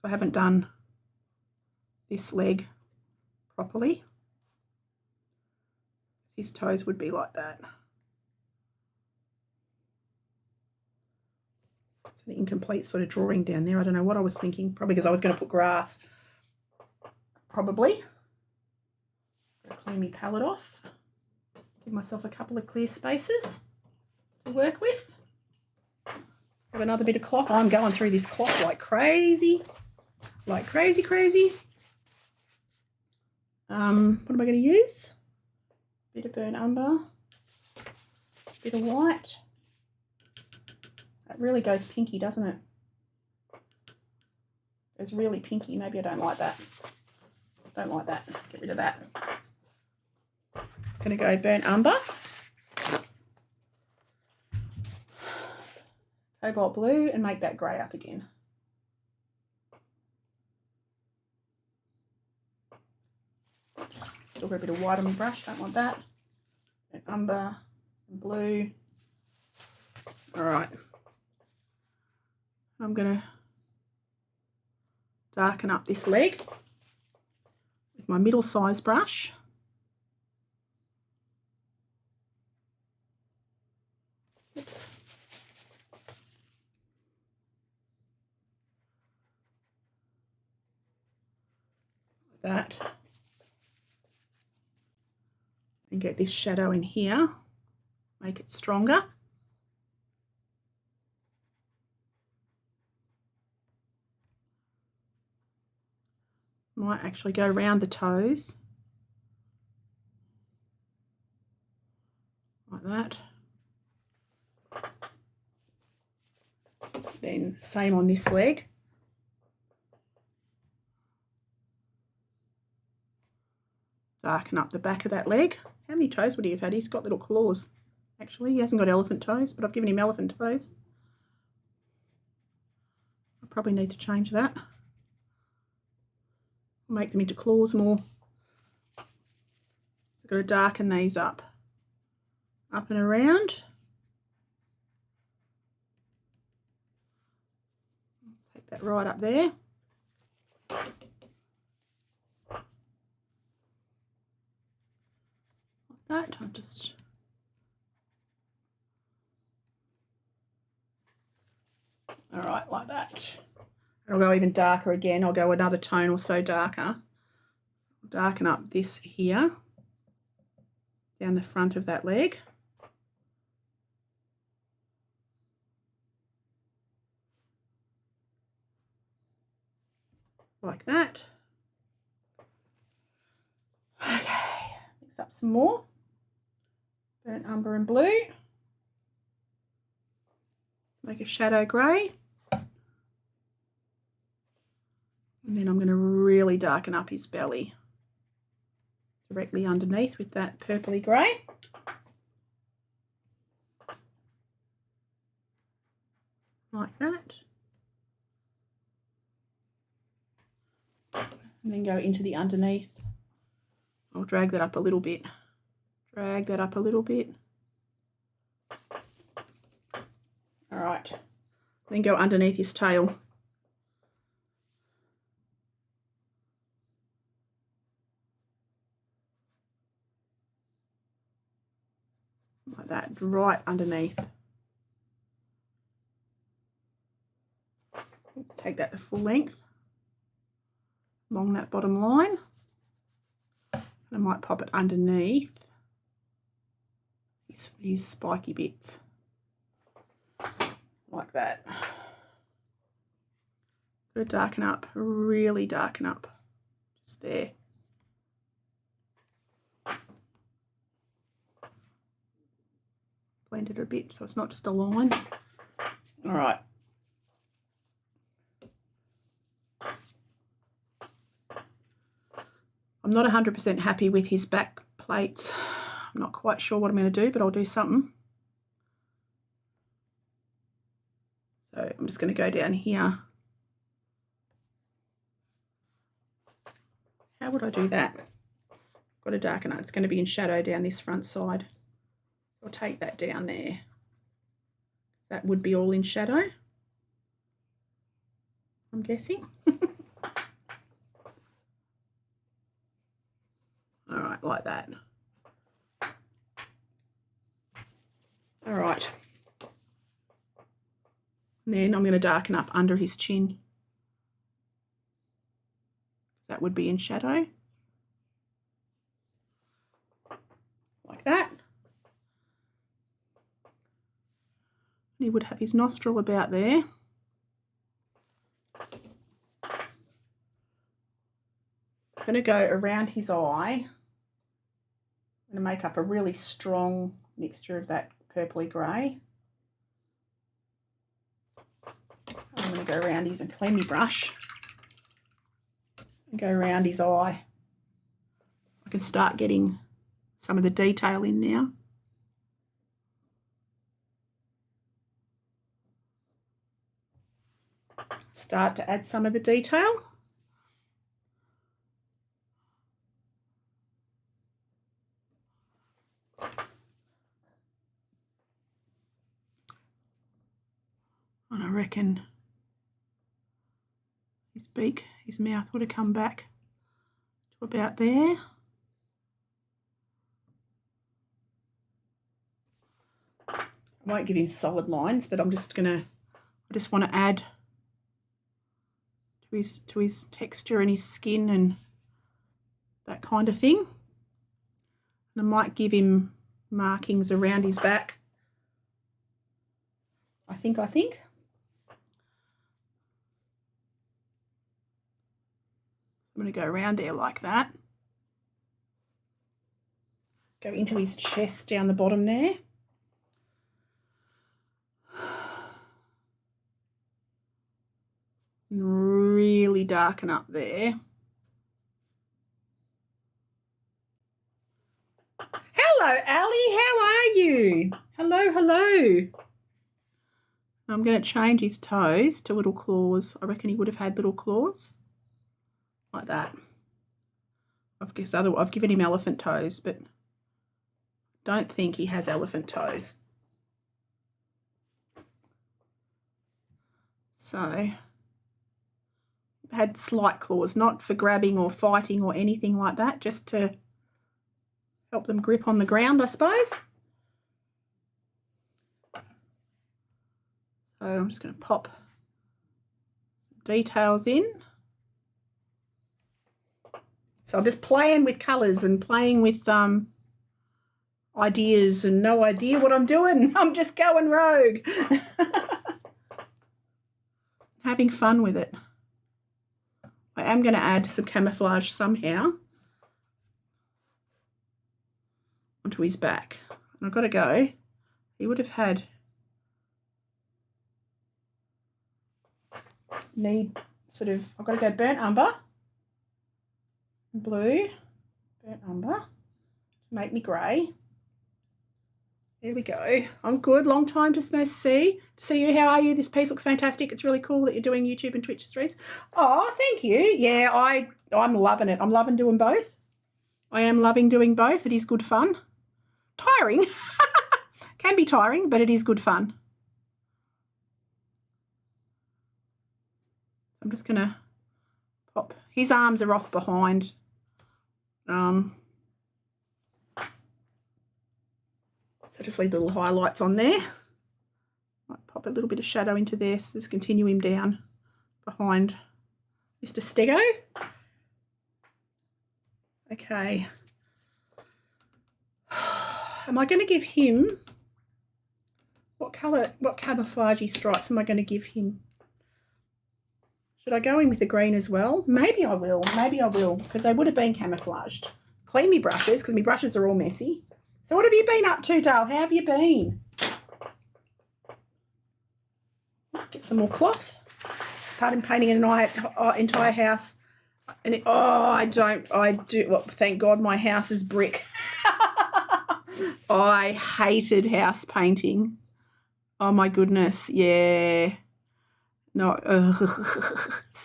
I haven't done this leg properly. His toes would be like that. It's an incomplete sort of drawing down there. I don't know what I was thinking. Probably because I was going to put grass. Probably. Clean my palette off. Give myself a couple of clear spaces to work with. Have another bit of cloth. I'm going through this cloth like crazy. Like crazy. What am I going to use? Bit of burnt umber. Bit of white. That really goes pinky, doesn't it? It's really pinky. Maybe I don't like that. Don't like that. Get rid of that. Going to go burnt umber. Cobalt blue and make that grey up again. Oops. Still got a bit of white on my brush. Don't want that. Burnt umber and blue. All right. I'm going to darken up this leg with my middle-sized brush. that. And get this shadow in here, make it stronger. Might actually go around the toes, like that. Then same on this leg. Darken up the back of that leg. How many toes would he have had? He's got little claws. Actually, he hasn't got elephant toes, but I've given him elephant toes. I probably need to change that. Make them into claws more. So I've got to darken these up and around. Take that right up there. Like that. I'll just all right, like that. I'll go even darker again. I'll go another tone or so darker. Darken up this here, down the front of that leg. Like that. Okay, mix up some more. Burnt umber and blue. Make a shadow grey. And then I'm going to really darken up his belly directly underneath with that purpley grey. Like that. And then go into the underneath. I'll drag that up a little bit. Drag that up a little bit. All right. Then go underneath his tail. Like that, right underneath. Take that to full length along that bottom line. I might pop it underneath his spiky bits, like that. Gotta darken up, really darken up, just there. Blend it a bit so it's not just a line. All right. I'm not 100% happy with his back plates. I'm not quite sure what I'm going to do, but I'll do something. So I'm just going to go down here. How would I do that? Got to darken it. It's going to be in shadow down this front side. So I'll take that down there. That would be all in shadow, I'm guessing. All right, like that. All right. And then I'm going to darken up under his chin. That would be in shadow. Like that. He would have his nostril about there. I'm going to go around his eye. I'm going to make up a really strong mixture of that purpley grey. I'm going to go around his, and clean my brush and go around his eye. I can start getting some of the detail in now. Start to add some of the detail. And I reckon his beak, his mouth would have come back to about there. I won't give him solid lines, but I just want to add to his texture and his skin and that kind of thing. And I might give him markings around his back. I think. I'm going to go around there like that. Go into his chest down the bottom there. And really darken up there. Hello, Ali. How are you? Hello, hello. I'm going to change his toes to little claws. I reckon he would have had little claws like that. I've given him elephant toes, but don't think he has elephant toes. So had slight claws, not for grabbing or fighting or anything like that, just to help them grip on the ground, I suppose. So I'm just going to pop some details in. So I'm just playing with colours and playing with ideas and no idea what I'm doing. I'm just going rogue. Having fun with it. I am going to add some camouflage somehow onto his back. And I've got to go. He would have had I've got to go burnt umber, blue, burnt umber, make me grey. There we go. I'm good. Long time to see you. How are you? This piece looks fantastic. It's really cool that you're doing YouTube and Twitch streams. Oh, thank you. Yeah, I'm loving it. I'm loving doing both. I am loving doing both. It is good fun. Tiring. Can be tiring, but it is good fun. I'm just going to pop. His arms are off behind. So just leave the little highlights on there. Might pop a little bit of shadow into there. So just continue him down behind Mr. Stego. Okay. Am I going to give him, what camouflagey stripes am I going to give him? Should I go in with the green as well? Maybe I will, because they would have been camouflaged. Clean me brushes, because my brushes are all messy. So what have you been up to, Dale? How have you been? Get some more cloth. Started painting an entire house. And well, thank God my house is brick. I hated house painting. Oh my goodness, yeah. No,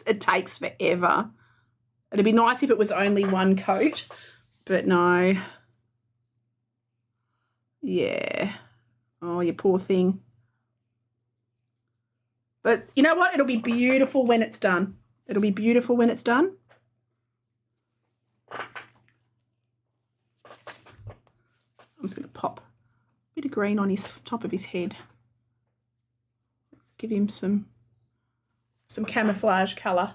it takes forever. It'd be nice if it was only one coat, but no. Yeah. Oh, you poor thing. But you know what? It'll be beautiful when it's done. It'll be beautiful when it's done. I'm just going to pop a bit of green on his top of his head. Let's give him some camouflage colour.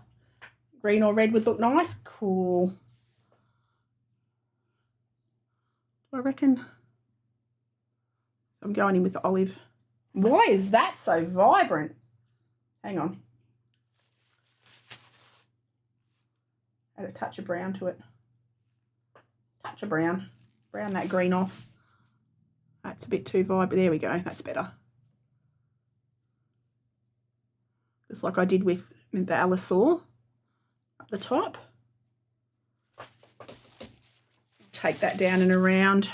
Green or red would look nice. Cool. I reckon I'm going in with the olive. Why is that so vibrant? Hang on. Add a touch of brown to it. Touch of brown. Brown that green off. That's a bit too vibrant. There we go. That's better. Just like I did with the allosaurus up the top. Take that down and around.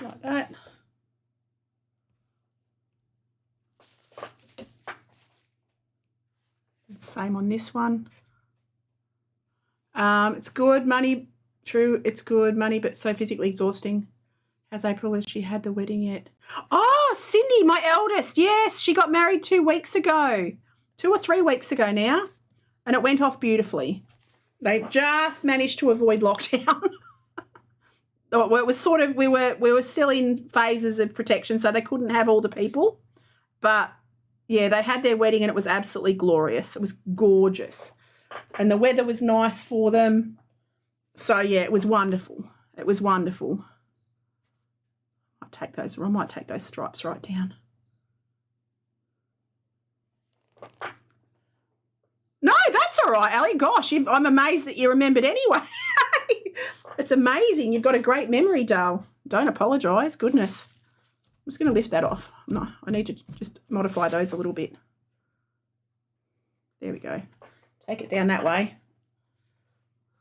Like that. Same on this one. It's good money. True, it's good money, but so physically exhausting. Has April, has she had the wedding yet? Oh, Cindy, my eldest. Yes, she got married 2 weeks ago. 2 or 3 weeks ago now. And it went off beautifully. They just managed to avoid lockdown. It was sort of, we were still in phases of protection, so they couldn't have all the people. But yeah, they had their wedding and it was absolutely glorious. It was gorgeous. and the weather was nice for them. So, yeah, it was wonderful. It was wonderful. I might take those stripes right down. No, that's all right, Ali. Gosh, I'm amazed that you remembered anyway. It's amazing. You've got a great memory, Dale. Don't apologise. Goodness. I'm just going to lift that off. No, I need to just modify those a little bit. There we go. Take it down that way.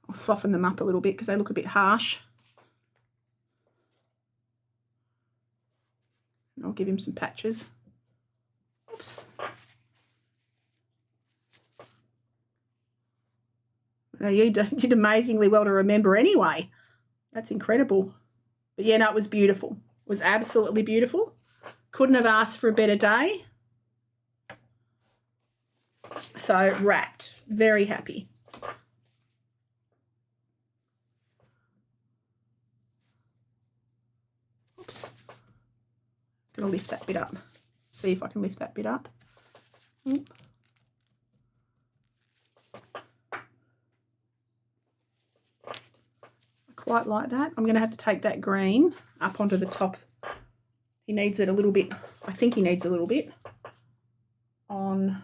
I'll soften them up a little bit because they look a bit harsh. And I'll give him some patches. Oops. You did amazingly well to remember anyway. That's incredible. But, yeah, no, it was beautiful. It was absolutely beautiful. Couldn't have asked for a better day. So, wrapped. Very happy. Oops. Going to lift that bit up. See if I can lift that bit up. Oop. Quite like that. I'm going to have to take that green up onto the top. He needs it a little bit. I think he needs a little bit on.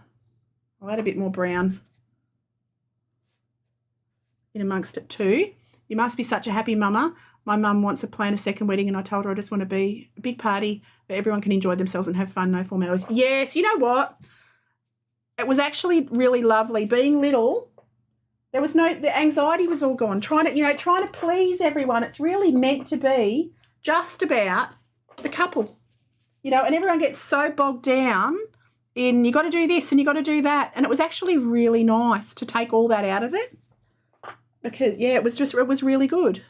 I'll add a bit more brown in amongst it too. You must be such a happy mama. My mum wants to plan a second wedding and I told her I just want to be a big party where everyone can enjoy themselves and have fun, no formalities. Yes, you know what? It was actually really lovely. Being little, there was the anxiety was all gone. Trying to please everyone. It's really meant to be just about the couple, and everyone gets so bogged down in you got to do this and you got to do that. And it was actually really nice to take all that out of it because, yeah, it was really good.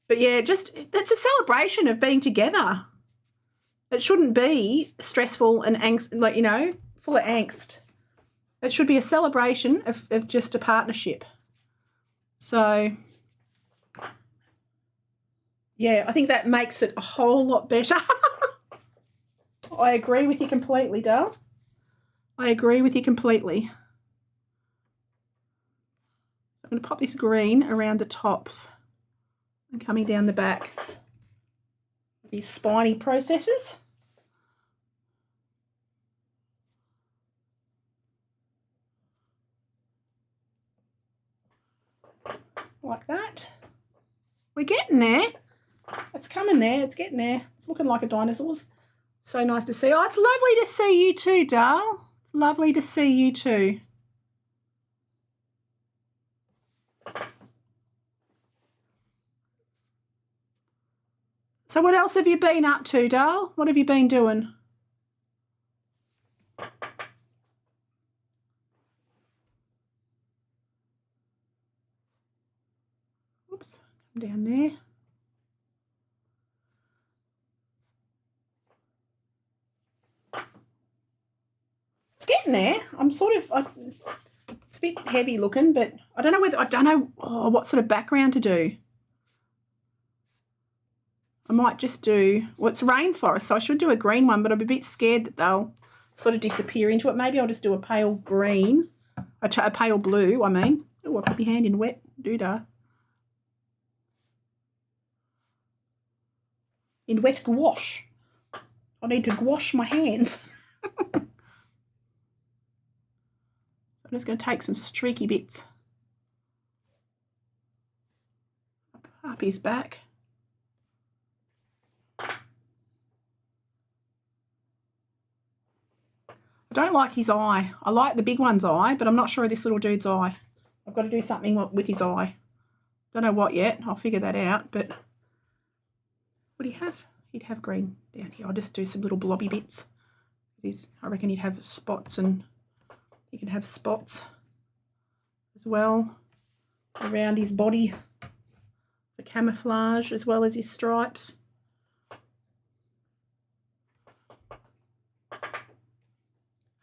But, yeah, it's a celebration of being together. It shouldn't be stressful and full of angst. It should be a celebration of just a partnership. So, yeah, I think that makes it a whole lot better. I agree with you completely, Dale. I agree with you completely. I'm going to pop this green around the tops and coming down the backs of these spiny processes. Like that. We're getting there. It's coming there. It's getting there. It's looking like a dinosaur's. So nice to see. Oh, it's lovely to see you too, Dale. It's lovely to see you too. So what else have you been up to, Dale? What have you been doing? Oops, come down there. It's getting there. It's a bit heavy looking, but I don't know what sort of background to do. I might just do, it's rainforest, so I should do a green one, but I'm a bit scared that they'll sort of disappear into it. Maybe I'll just do a pale green, a pale blue, I mean. Oh, I put my hand in wet doodah. In wet gouache. I need to gouache my hands. I'm just going to take some streaky bits up his back. I don't like his eye. I like the big one's eye, but I'm not sure of this little dude's eye. I've got to do something with his eye. Don't know what yet. I'll figure that out, but would he have? He'd have green down here. I'll just do some little blobby bits. I reckon he'd have spots, and he can have spots as well around his body for camouflage as well as his stripes.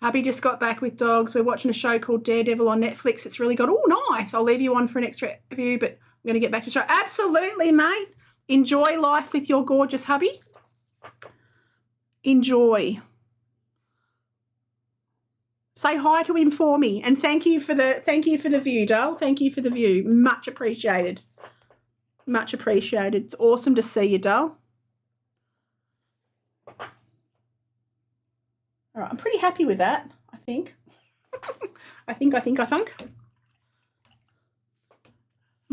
Hubby just got back with dogs. We're watching a show called Daredevil on Netflix. It's really good. Oh, nice. I'll leave you on for an extra view, but I'm going to get back to the show. Absolutely, mate. Enjoy life with your gorgeous hubby. Enjoy. Say hi to him for me, and thank you for the view, doll. Thank you for the view. Much appreciated. Much appreciated. It's awesome to see you, doll. All right, I'm pretty happy with that, I think. I think. Am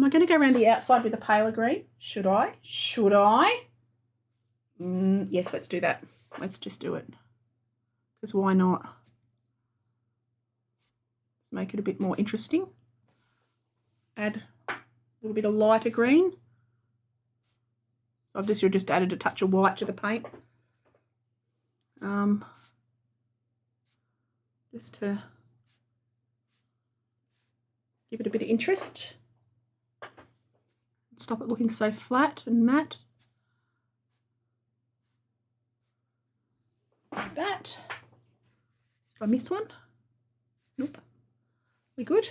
I going to go around the outside with the paler green? Should I? Yes, let's do that. Let's just do it. Because why not? Let's make it a bit more interesting. Add a little bit of lighter green. So I've just added a touch of white to the paint. Just to give it a bit of interest. Stop it looking so flat and matte. Like that. Did I miss one? Nope. We good?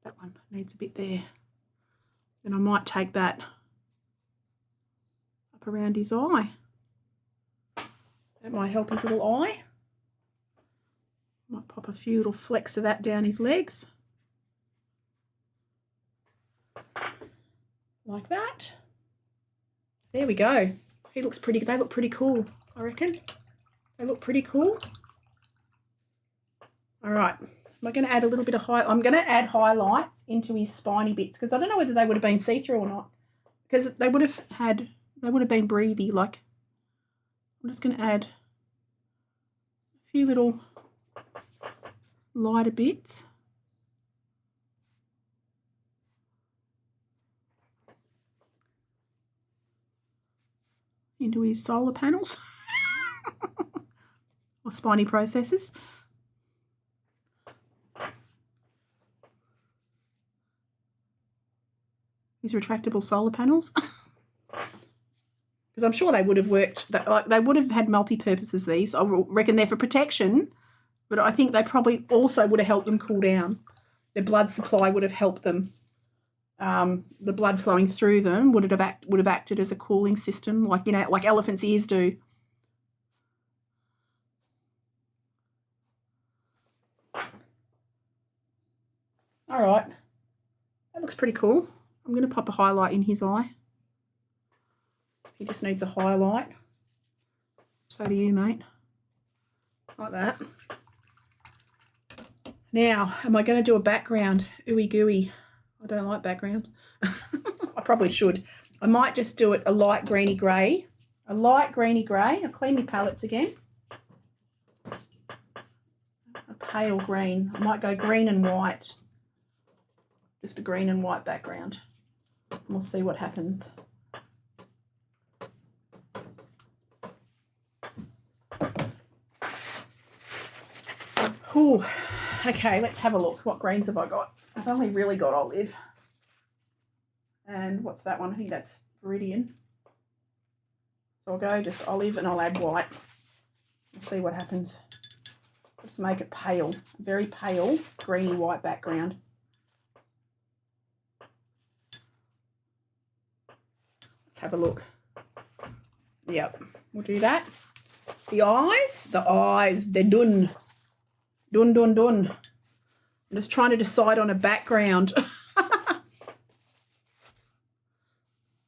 That one needs a bit there. Then I might take that up around his eye. That might help his little eye. Might pop a few little flecks of that down his legs. Like that. There we go. He looks pretty, they look pretty cool, I reckon. They look pretty cool. All right. Am I going to add a little bit of I'm going to add highlights into his spiny bits because I don't know whether they would have been see-through or not. Because they would have been breathy. Like, I'm just going to add a few little lighter bits. Into his solar panels or spiny processes. These retractable solar panels. Because I'm sure they would have worked, they would have had multi-purposes, these. I reckon they're for protection, but I think they probably also would have helped them cool down. Their blood supply would have helped them. The blood flowing through them would have acted as a cooling system, like, you know, like elephants' ears do. All right, that looks pretty cool. I'm going to pop a highlight in his eye. He just needs a highlight. So do you, mate. Like that. Now, am I going to do a background? Ooey gooey. I don't like backgrounds. I probably should. I might just do it a light greeny grey. A light greeny grey. I'll clean my palettes again. A pale green. I might go green and white. Just a green and white background. We'll see what happens. Ooh. Okay, let's have a look. What greens have I got? I've only really got olive. And what's that one? I think that's Viridian. So I'll go just olive and I'll add white. We'll see what happens. Let's make it pale. Very pale, greeny white background. Let's have a look. Yep, we'll do that. The eyes, they're done. Done. I'm just trying to decide on a background.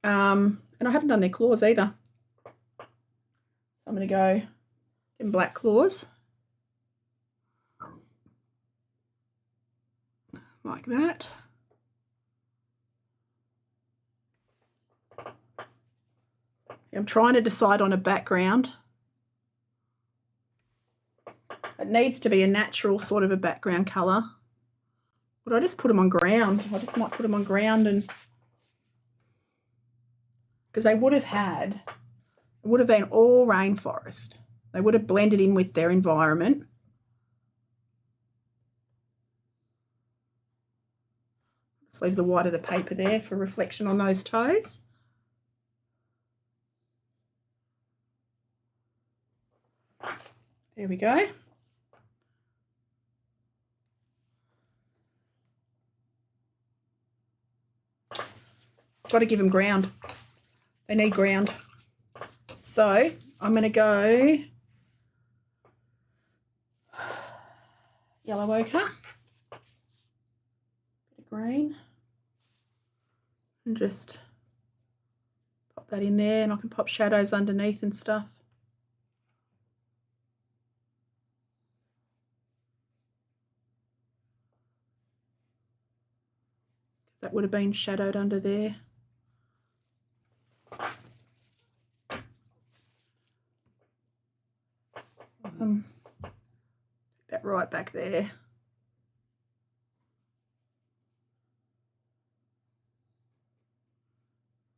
And I haven't done their claws either. So I'm going to go in black claws. Like that. I'm trying to decide on a background. It needs to be a natural sort of a background colour. But I just put them on ground. I just might put them on ground and... Because they would have been all rainforest. They would have blended in with their environment. Just leave the white of the paper there for reflection on those toes. There we go. Got to give them ground. They need ground. So I'm going to go yellow ochre, bit of green, and just pop that in there, and I can pop shadows underneath and stuff. Because that would have been shadowed under there. That right back there.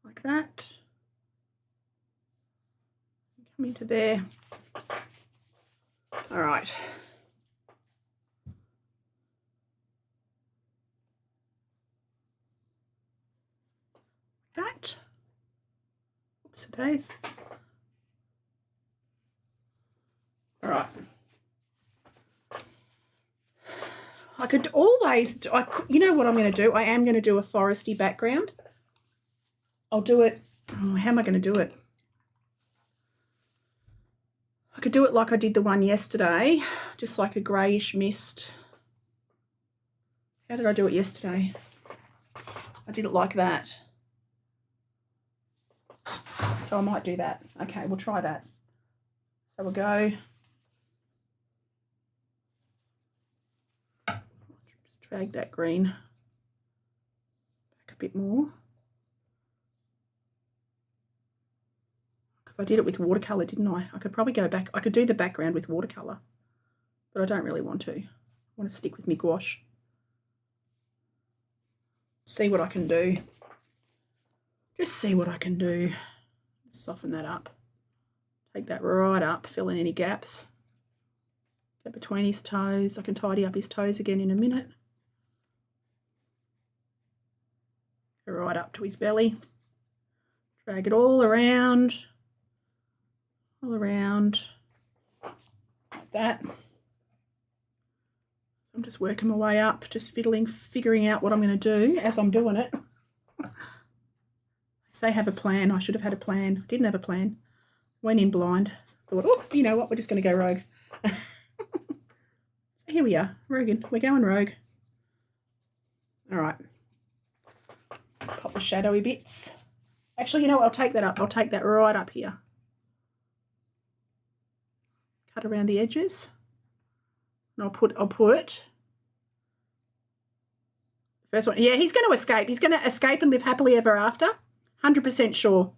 Like that. Come into there. All right. That. Oops, days. All right. I could always, you know what I'm going to do? I am going to do a foresty background. I'll do it, oh, how am I going to do it? I could do it like I did the one yesterday, just like a greyish mist. How did I do it yesterday? I did it like that. So I might do that. Okay, we'll try that. So we'll go. Just drag that green back a bit more. Because I did it with watercolour, didn't I? I could probably go back. I could do the background with watercolour, but I don't really want to. I want to stick with my gouache. See what I can do. Just see what I can do. Soften that up. Take that right up, fill in any gaps. Get between his toes. I can tidy up his toes again in a minute. Go right up to his belly. Drag it all around. All around. Like that. I'm just working my way up, just figuring out what I'm going to do as I'm doing it. They have a plan. I should have had a plan. Didn't have a plan. Went in blind. Thought, oh, you know what? We're just going to go rogue. So here we are. Rogan. We're going rogue. All right. Pop the shadowy bits. Actually, you know what? I'll take that up. I'll take that right up here. Cut around the edges. And I'll put first one. Yeah, he's going to escape. He's going to escape and live happily ever after. 100% sure.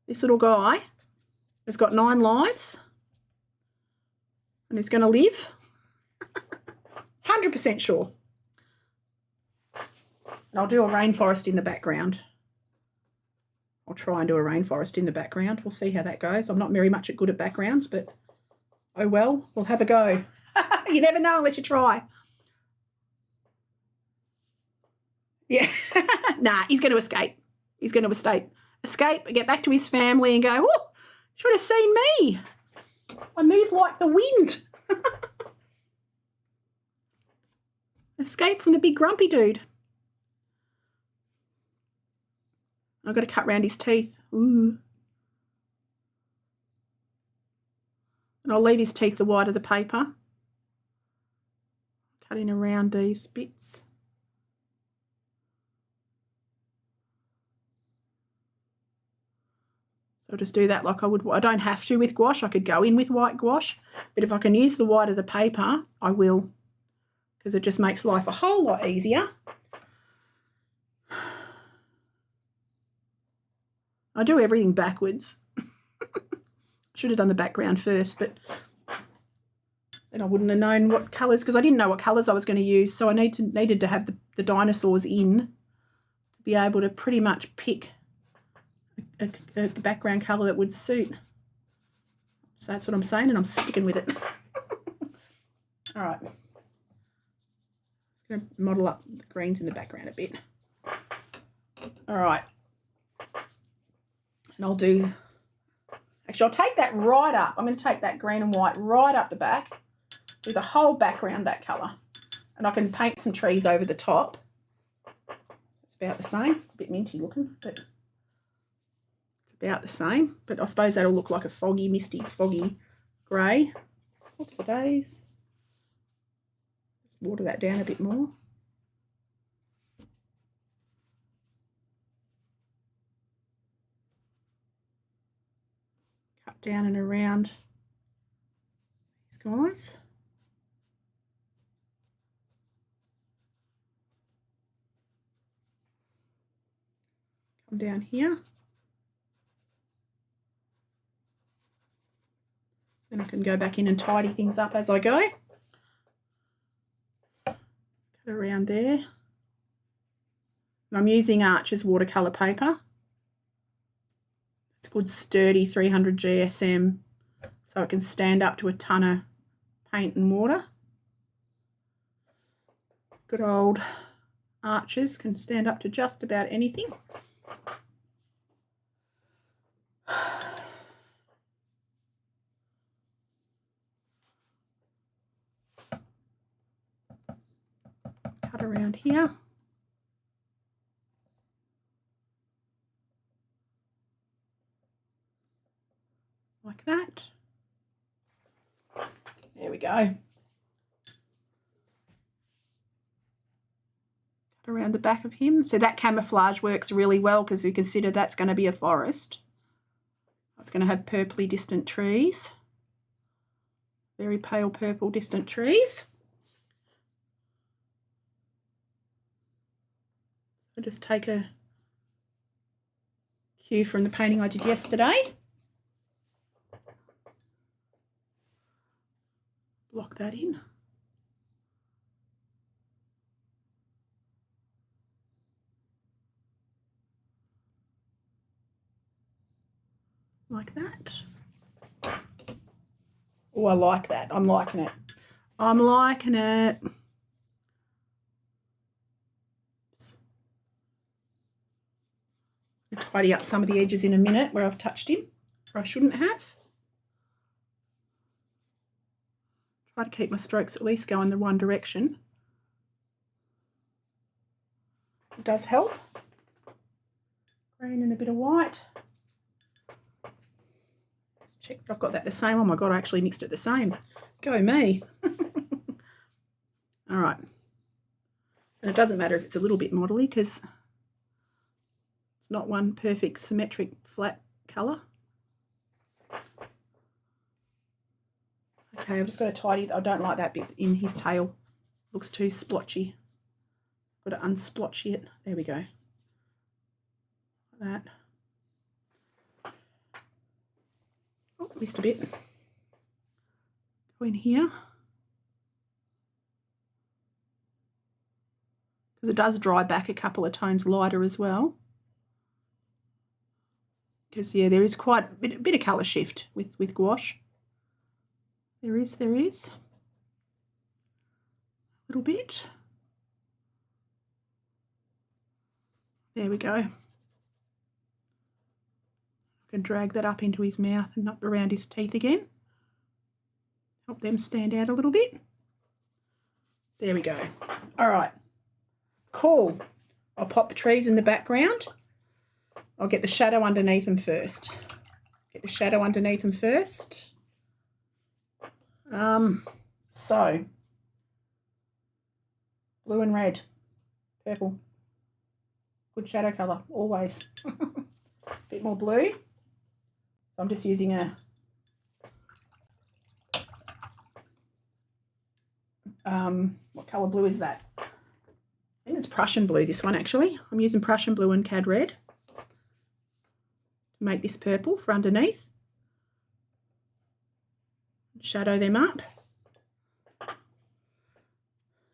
This little guy has got 9 lives and he's going to live. 100% sure. And I'll do a rainforest in the background. I'll try and do a rainforest in the background. We'll see how that goes. I'm not very much good at backgrounds, but oh well, we'll have a go. You never know unless you try. Yeah. Nah, he's going to escape. He's going to escape, get back to his family and go, oh, should have seen me. I move like the wind. Escape from the big grumpy dude. I've got to cut round his teeth. Ooh. And I'll leave his teeth the white of the paper. Cutting around these bits. I'll just do that like I would. I don't have to with gouache. I could go in with white gouache, but if I can use the white of the paper, I will, because it just makes life a whole lot easier. I do everything backwards. Should have done the background first, but then I wouldn't have known what colours, because I didn't know what colours I was going to use, so I needed to have the dinosaurs in to be able to pretty much pick a background colour that would suit. So that's what I'm saying, and I'm sticking with it. All right. Just going to model up the greens in the background a bit. All right. And I'll do... Actually, I'll take that right up. I'm going to take that green and white right up the back with the whole background that colour. And I can paint some trees over the top. It's about the same. It's a bit minty looking, but... about the same, but I suppose that'll look like a foggy, misty, foggy grey. Oops, the days. water that down a bit more. Cut down and around these guys. Come down here. Then I can go back in and tidy things up as I go. Cut around there. And I'm using Archer's watercolour paper. It's good sturdy 300 GSM, so it can stand up to a ton of paint and water. Good old Archers can stand up to just about anything. Cut around here. Like that. There we go. Cut around the back of him. So that camouflage works really well because you consider that's going to be a forest. It's going to have purpley distant trees. Very pale purple distant trees. I'll just take a cue from the painting I did yesterday. Block that in. Like that. Oh, I like that. I'm liking it. I'm liking it. I'll tidy up some of the edges in a minute where I've touched him, or I shouldn't have. Try to keep my strokes at least going the one direction. It does help. Green and a bit of white. Let's check that I've got that the same. Oh my God, I actually mixed it the same. Go me. All right. And it doesn't matter if it's a little bit modelly because it's not one perfect symmetric flat colour. Okay, I've just got to tidy. I don't like that bit in his tail. Looks too splotchy. Got to unsplotchy it. There we go. Like that. Oh, missed a bit. Go in here. Because it does dry back a couple of tones lighter as well. Because, yeah, there is quite a bit of colour shift with gouache. There is. A little bit. There we go. I can drag that up into his mouth and up around his teeth again. Help them stand out a little bit. There we go. All right. Cool. I'll pop the trees in the background. I'll get the shadow underneath them first. So blue and red, purple, good shadow colour, always. Bit more blue. So I'm just using a what colour blue is that? I think it's Prussian blue, this one actually. I'm using Prussian blue and Cad red to make this purple for underneath. Shadow them up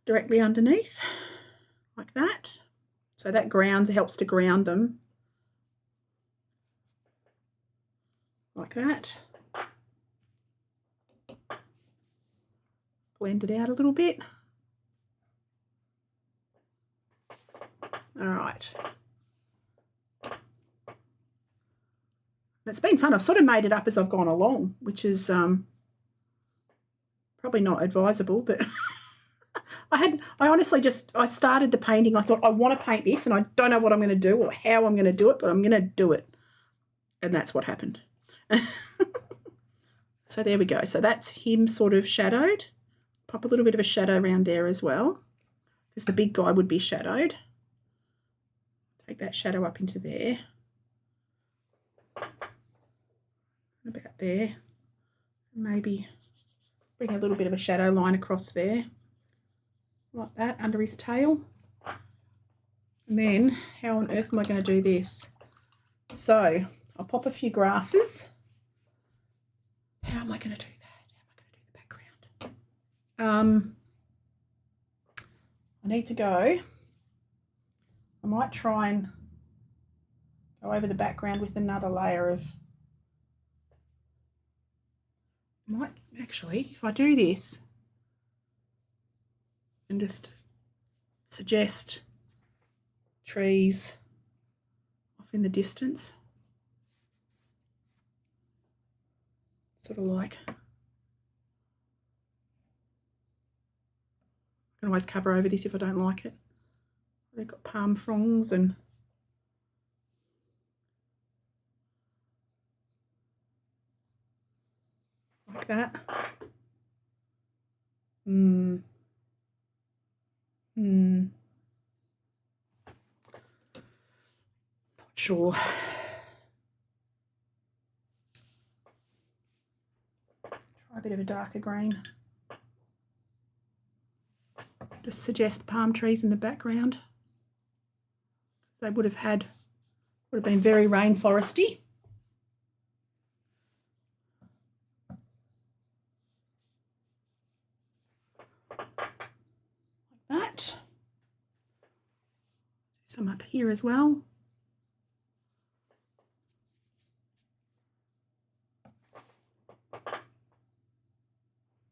directly underneath like that. So that helps to ground them like that. Blend it out a little bit. All right. It's been fun. I've sort of made it up as I've gone along, which is probably not advisable, but I started the painting. I thought I want to paint this and I don't know what I'm going to do or how I'm going to do it, but I'm going to do it. And that's what happened. So there we go. So that's him sort of shadowed. pop a little bit of a shadow around there as well, because the big guy would be shadowed. Take that shadow up into there. About there. Maybe bring a little bit of a shadow line across there, like that, under his tail. And then, how on earth am I going to do this? So, I'll pop a few grasses. How am I going to do that? How am I going to do the background? I need to go. I might try and go over the background with another layer of... Actually, if I do this and just suggest trees off in the distance, sort of like, I can always cover over this if I don't like it. They've got palm fronds and like that. Not sure. Try a bit of a darker green. Just suggest palm trees in the background. They would have been very rainforesty. Like that. Some up here as well.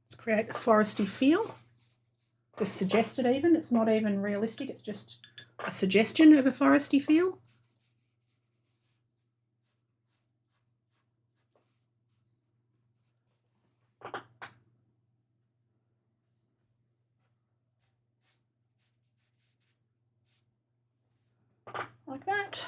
Let's create a foresty feel. Just suggest it even. It's not even realistic. It's just a suggestion of a foresty feel. Like that.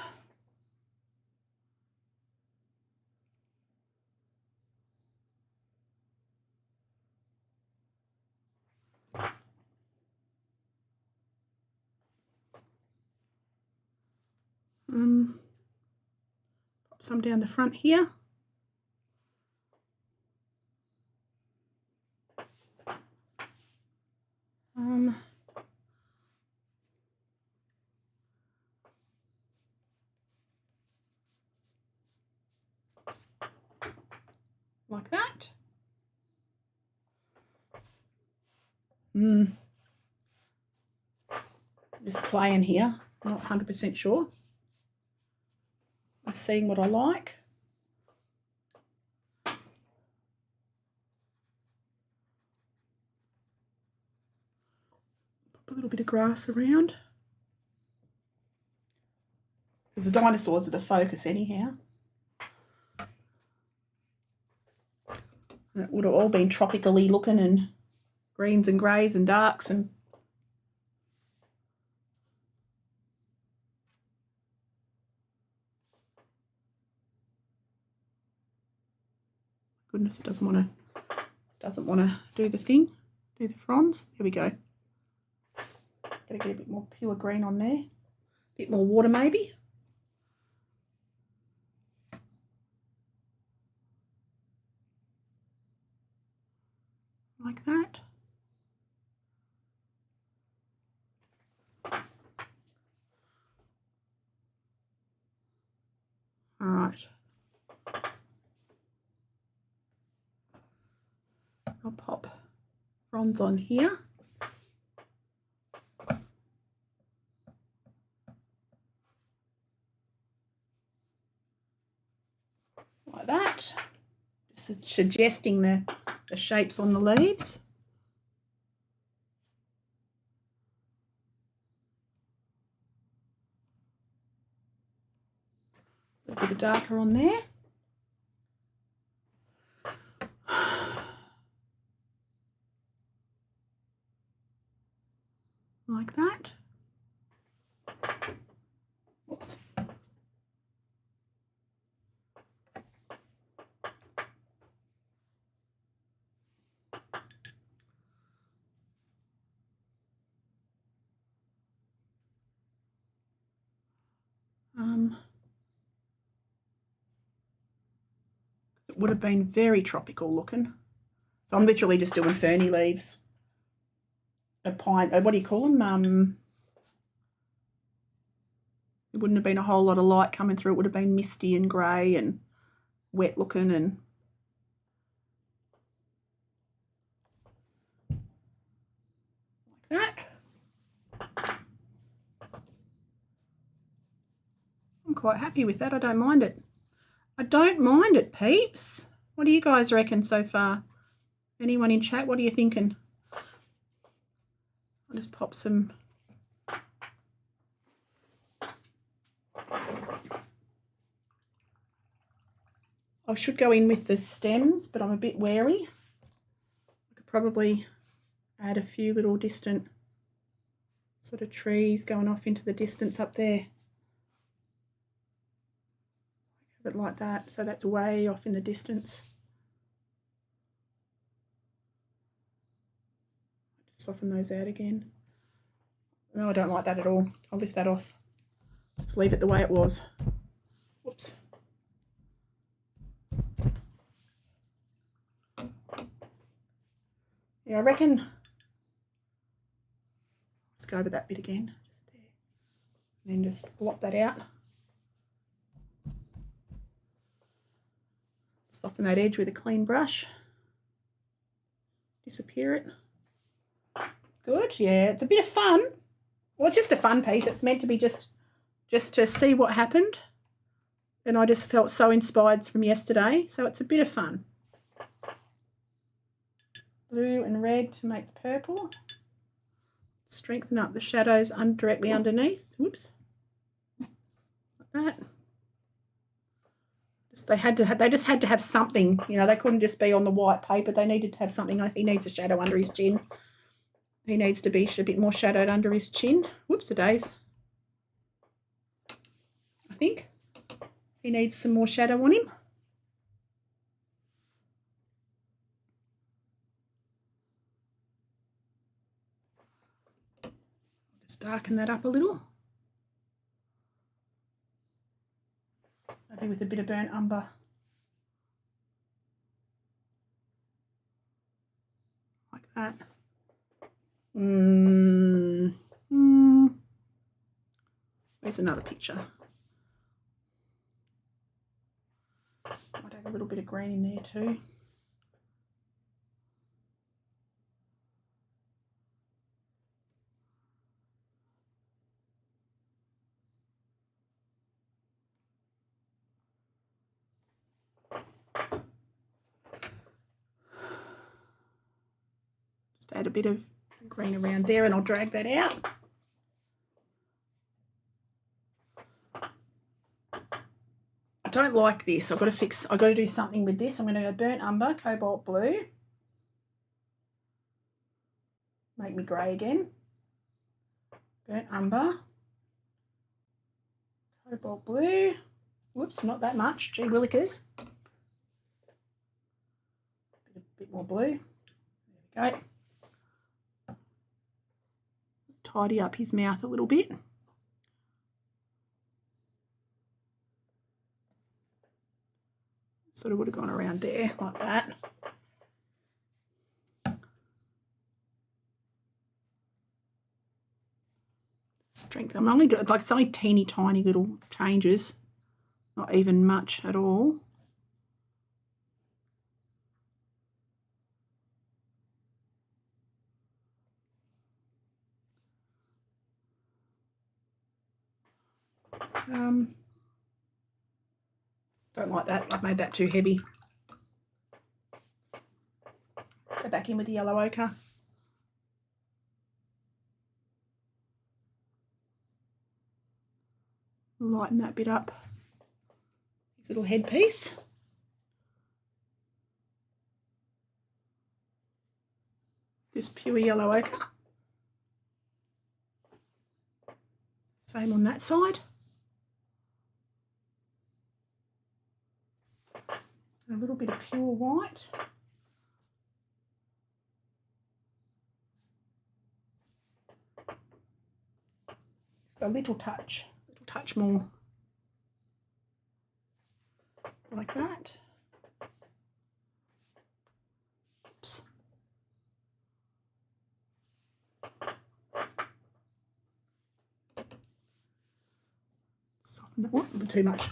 Pop some down the front here. Like that. Just playing here, not 100% sure. I'm seeing what I like. Pop a little bit of grass around. Because the dinosaurs are the focus anyhow. And it would have all been tropically looking and greens and greys and darks and goodness, it doesn't want to do the thing, do the fronds. Here we go. Gotta get a bit more pure green on there. A bit more water maybe. Like that. All right. I'll pop fronds on here. Like that. Just suggesting the shapes on the leaves. A bit of darker on there. Like that. Whoops. It would have been very tropical looking. So I'm literally just doing ferny leaves. A pine, what do you call them? It wouldn't have been a whole lot of light coming through. It would have been misty and grey and wet looking and like that. I'm quite happy with that. I don't mind it. I don't mind it, peeps. What do you guys reckon so far? Anyone in chat, what are you thinking? I'll just pop some. I should go in with the stems, but I'm a bit wary. I could probably add a few little distant sort of trees going off into the distance up there. Have it like that, so that's way off in the distance. Just soften those out again. No, I don't like that at all. I'll lift that off. Just leave it the way it was. Whoops. Yeah, I reckon. Let's go over that bit again, just there. And then just blot that out. Soften that edge with a clean brush. Disappear it. Good, yeah, it's a bit of fun. Well, it's just a fun piece. It's meant to be just to see what happened. And I just felt so inspired from yesterday. So it's a bit of fun. Blue and red to make the purple. Strengthen up the shadows directly underneath. Whoops. Like that. They just had to have something. You know, they couldn't just be on the white paper. They needed to have something. He needs a shadow under his chin. He needs to be a bit more shadowed under his chin. Whoops-a-days. I think he needs some more shadow on him. Just darken that up a little. Maybe with a bit of burnt umber. Like that. There's another picture. Might add a little bit of green in there too. Just add a bit of green around there and I'll drag that out. I don't like this. I've got to do something with this. I'm going to go burnt umber, cobalt blue. Make me grey again. Burnt umber. Cobalt blue. Whoops, not that much. Gee willikers. A bit more blue. There we go. Tidy up his mouth a little bit. Sort of would have gone around there like that. Strength. I'm only doing like it's only teeny tiny little changes, not even much at all. Don't like that. I've made that too heavy. Go back in with the yellow ochre. Lighten that bit up. His little headpiece. Just pure yellow ochre. Same on that side. A little bit of pure white. Just a little touch more. like that. Oops. Soften that. Whoop, too much.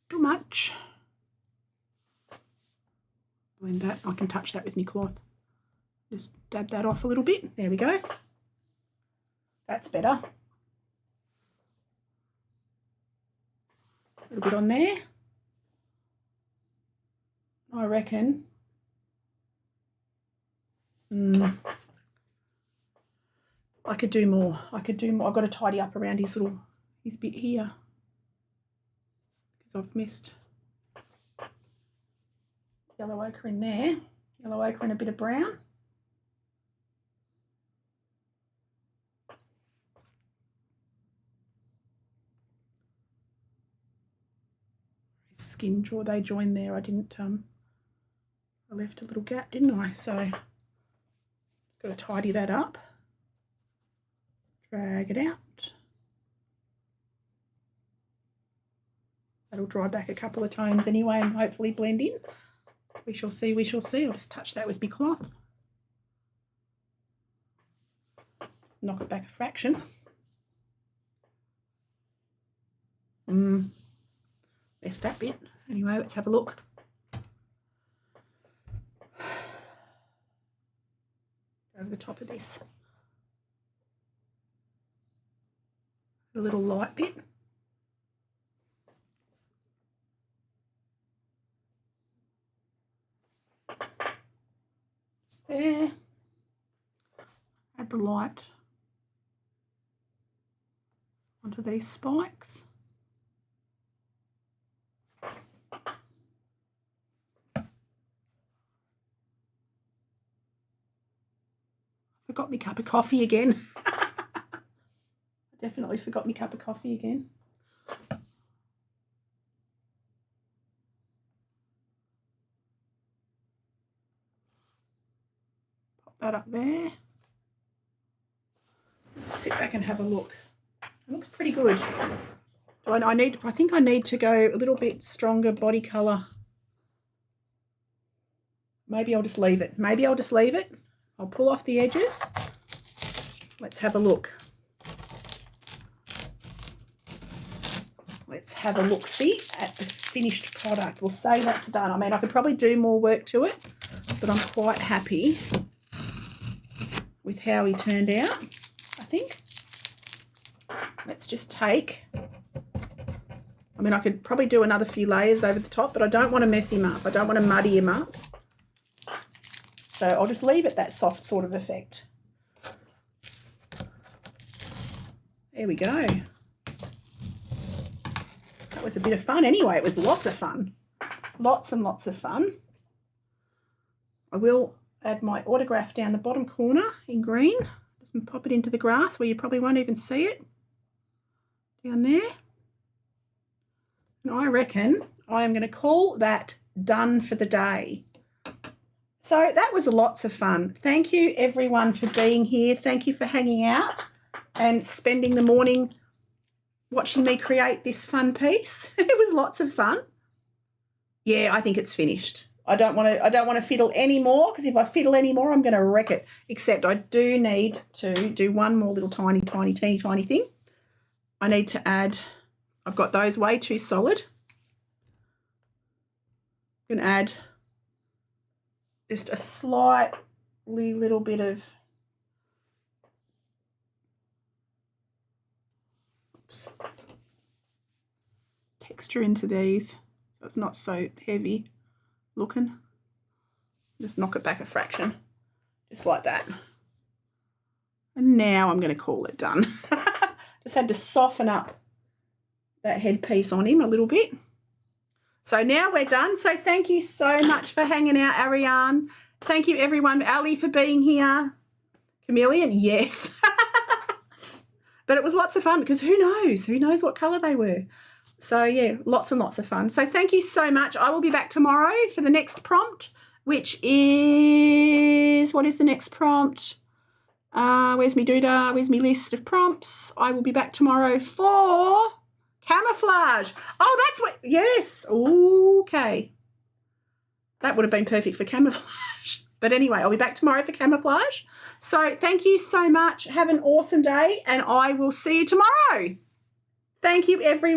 Too much. Blend that. I can touch that with my cloth. Just dab that off a little bit. There we go. That's better. A little bit on there. I reckon. I could do more. I've got to tidy up around his bit here. Because I've missed yellow ochre in there. Yellow ochre and a bit of brown. Skin draw, they joined there. I didn't I left a little gap, didn't I? So just got to tidy that up. Drag it out. That'll dry back a couple of tones anyway and hopefully blend in. We shall see, we shall see. I'll just touch that with my cloth. Just knock it back a fraction. There's that bit. Anyway, let's have a look. Over the top of this. A little light bit. Just there. Add the light onto these spikes. Forgot my cup of coffee again. I definitely forgot my cup of coffee again. Pop that up there. Let's sit back and have a look. It looks pretty good. I think I need to go a little bit stronger body colour. Maybe I'll just leave it. I'll pull off the edges. Let's have a look. Let's have a look-see at the finished product. We'll say that's done. I mean, I could probably do more work to it, but I'm quite happy with how he turned out, I think. Let's just take... I mean, I could probably do another few layers over the top, but I don't want to mess him up. I don't want to muddy him up. So I'll just leave it that soft sort of effect. There we go. That was a bit of fun anyway. It was lots of fun. Lots and lots of fun. I will add my autograph down the bottom corner in green. Just pop it into the grass where you probably won't even see it. Down there. And I reckon I am going to call that done for the day. So that was lots of fun. Thank you everyone for being here. Thank you for hanging out and spending the morning watching me create this fun piece. It was lots of fun. Yeah, I think it's finished. I don't want to fiddle any more, because if I fiddle any more, I'm going to wreck it. Except I do need to do one more little teeny thing. I need to add, I've got those way too solid. I'm going to add just a slightly little bit of texture into these, so it's not so heavy looking. Just knock it back a fraction, just like that. And now I'm going to call it done. Just had to soften up that headpiece on him a little bit. So now we're done. So thank you so much for hanging out, Ariane. Thank you, everyone. Ali for being here. Chameleon, yes. But it was lots of fun, because who knows? Who knows what colour they were? So, yeah, lots and lots of fun. So thank you so much. I will be back tomorrow for the next prompt, which is, what is the next prompt? Where's me doodah? Where's me list of prompts? I will be back tomorrow for Camouflage. Oh, that's what, yes. Okay. That would have been perfect for camouflage. But anyway, I'll be back tomorrow for camouflage. So thank you so much. Have an awesome day, and I will see you tomorrow. Thank you, everyone.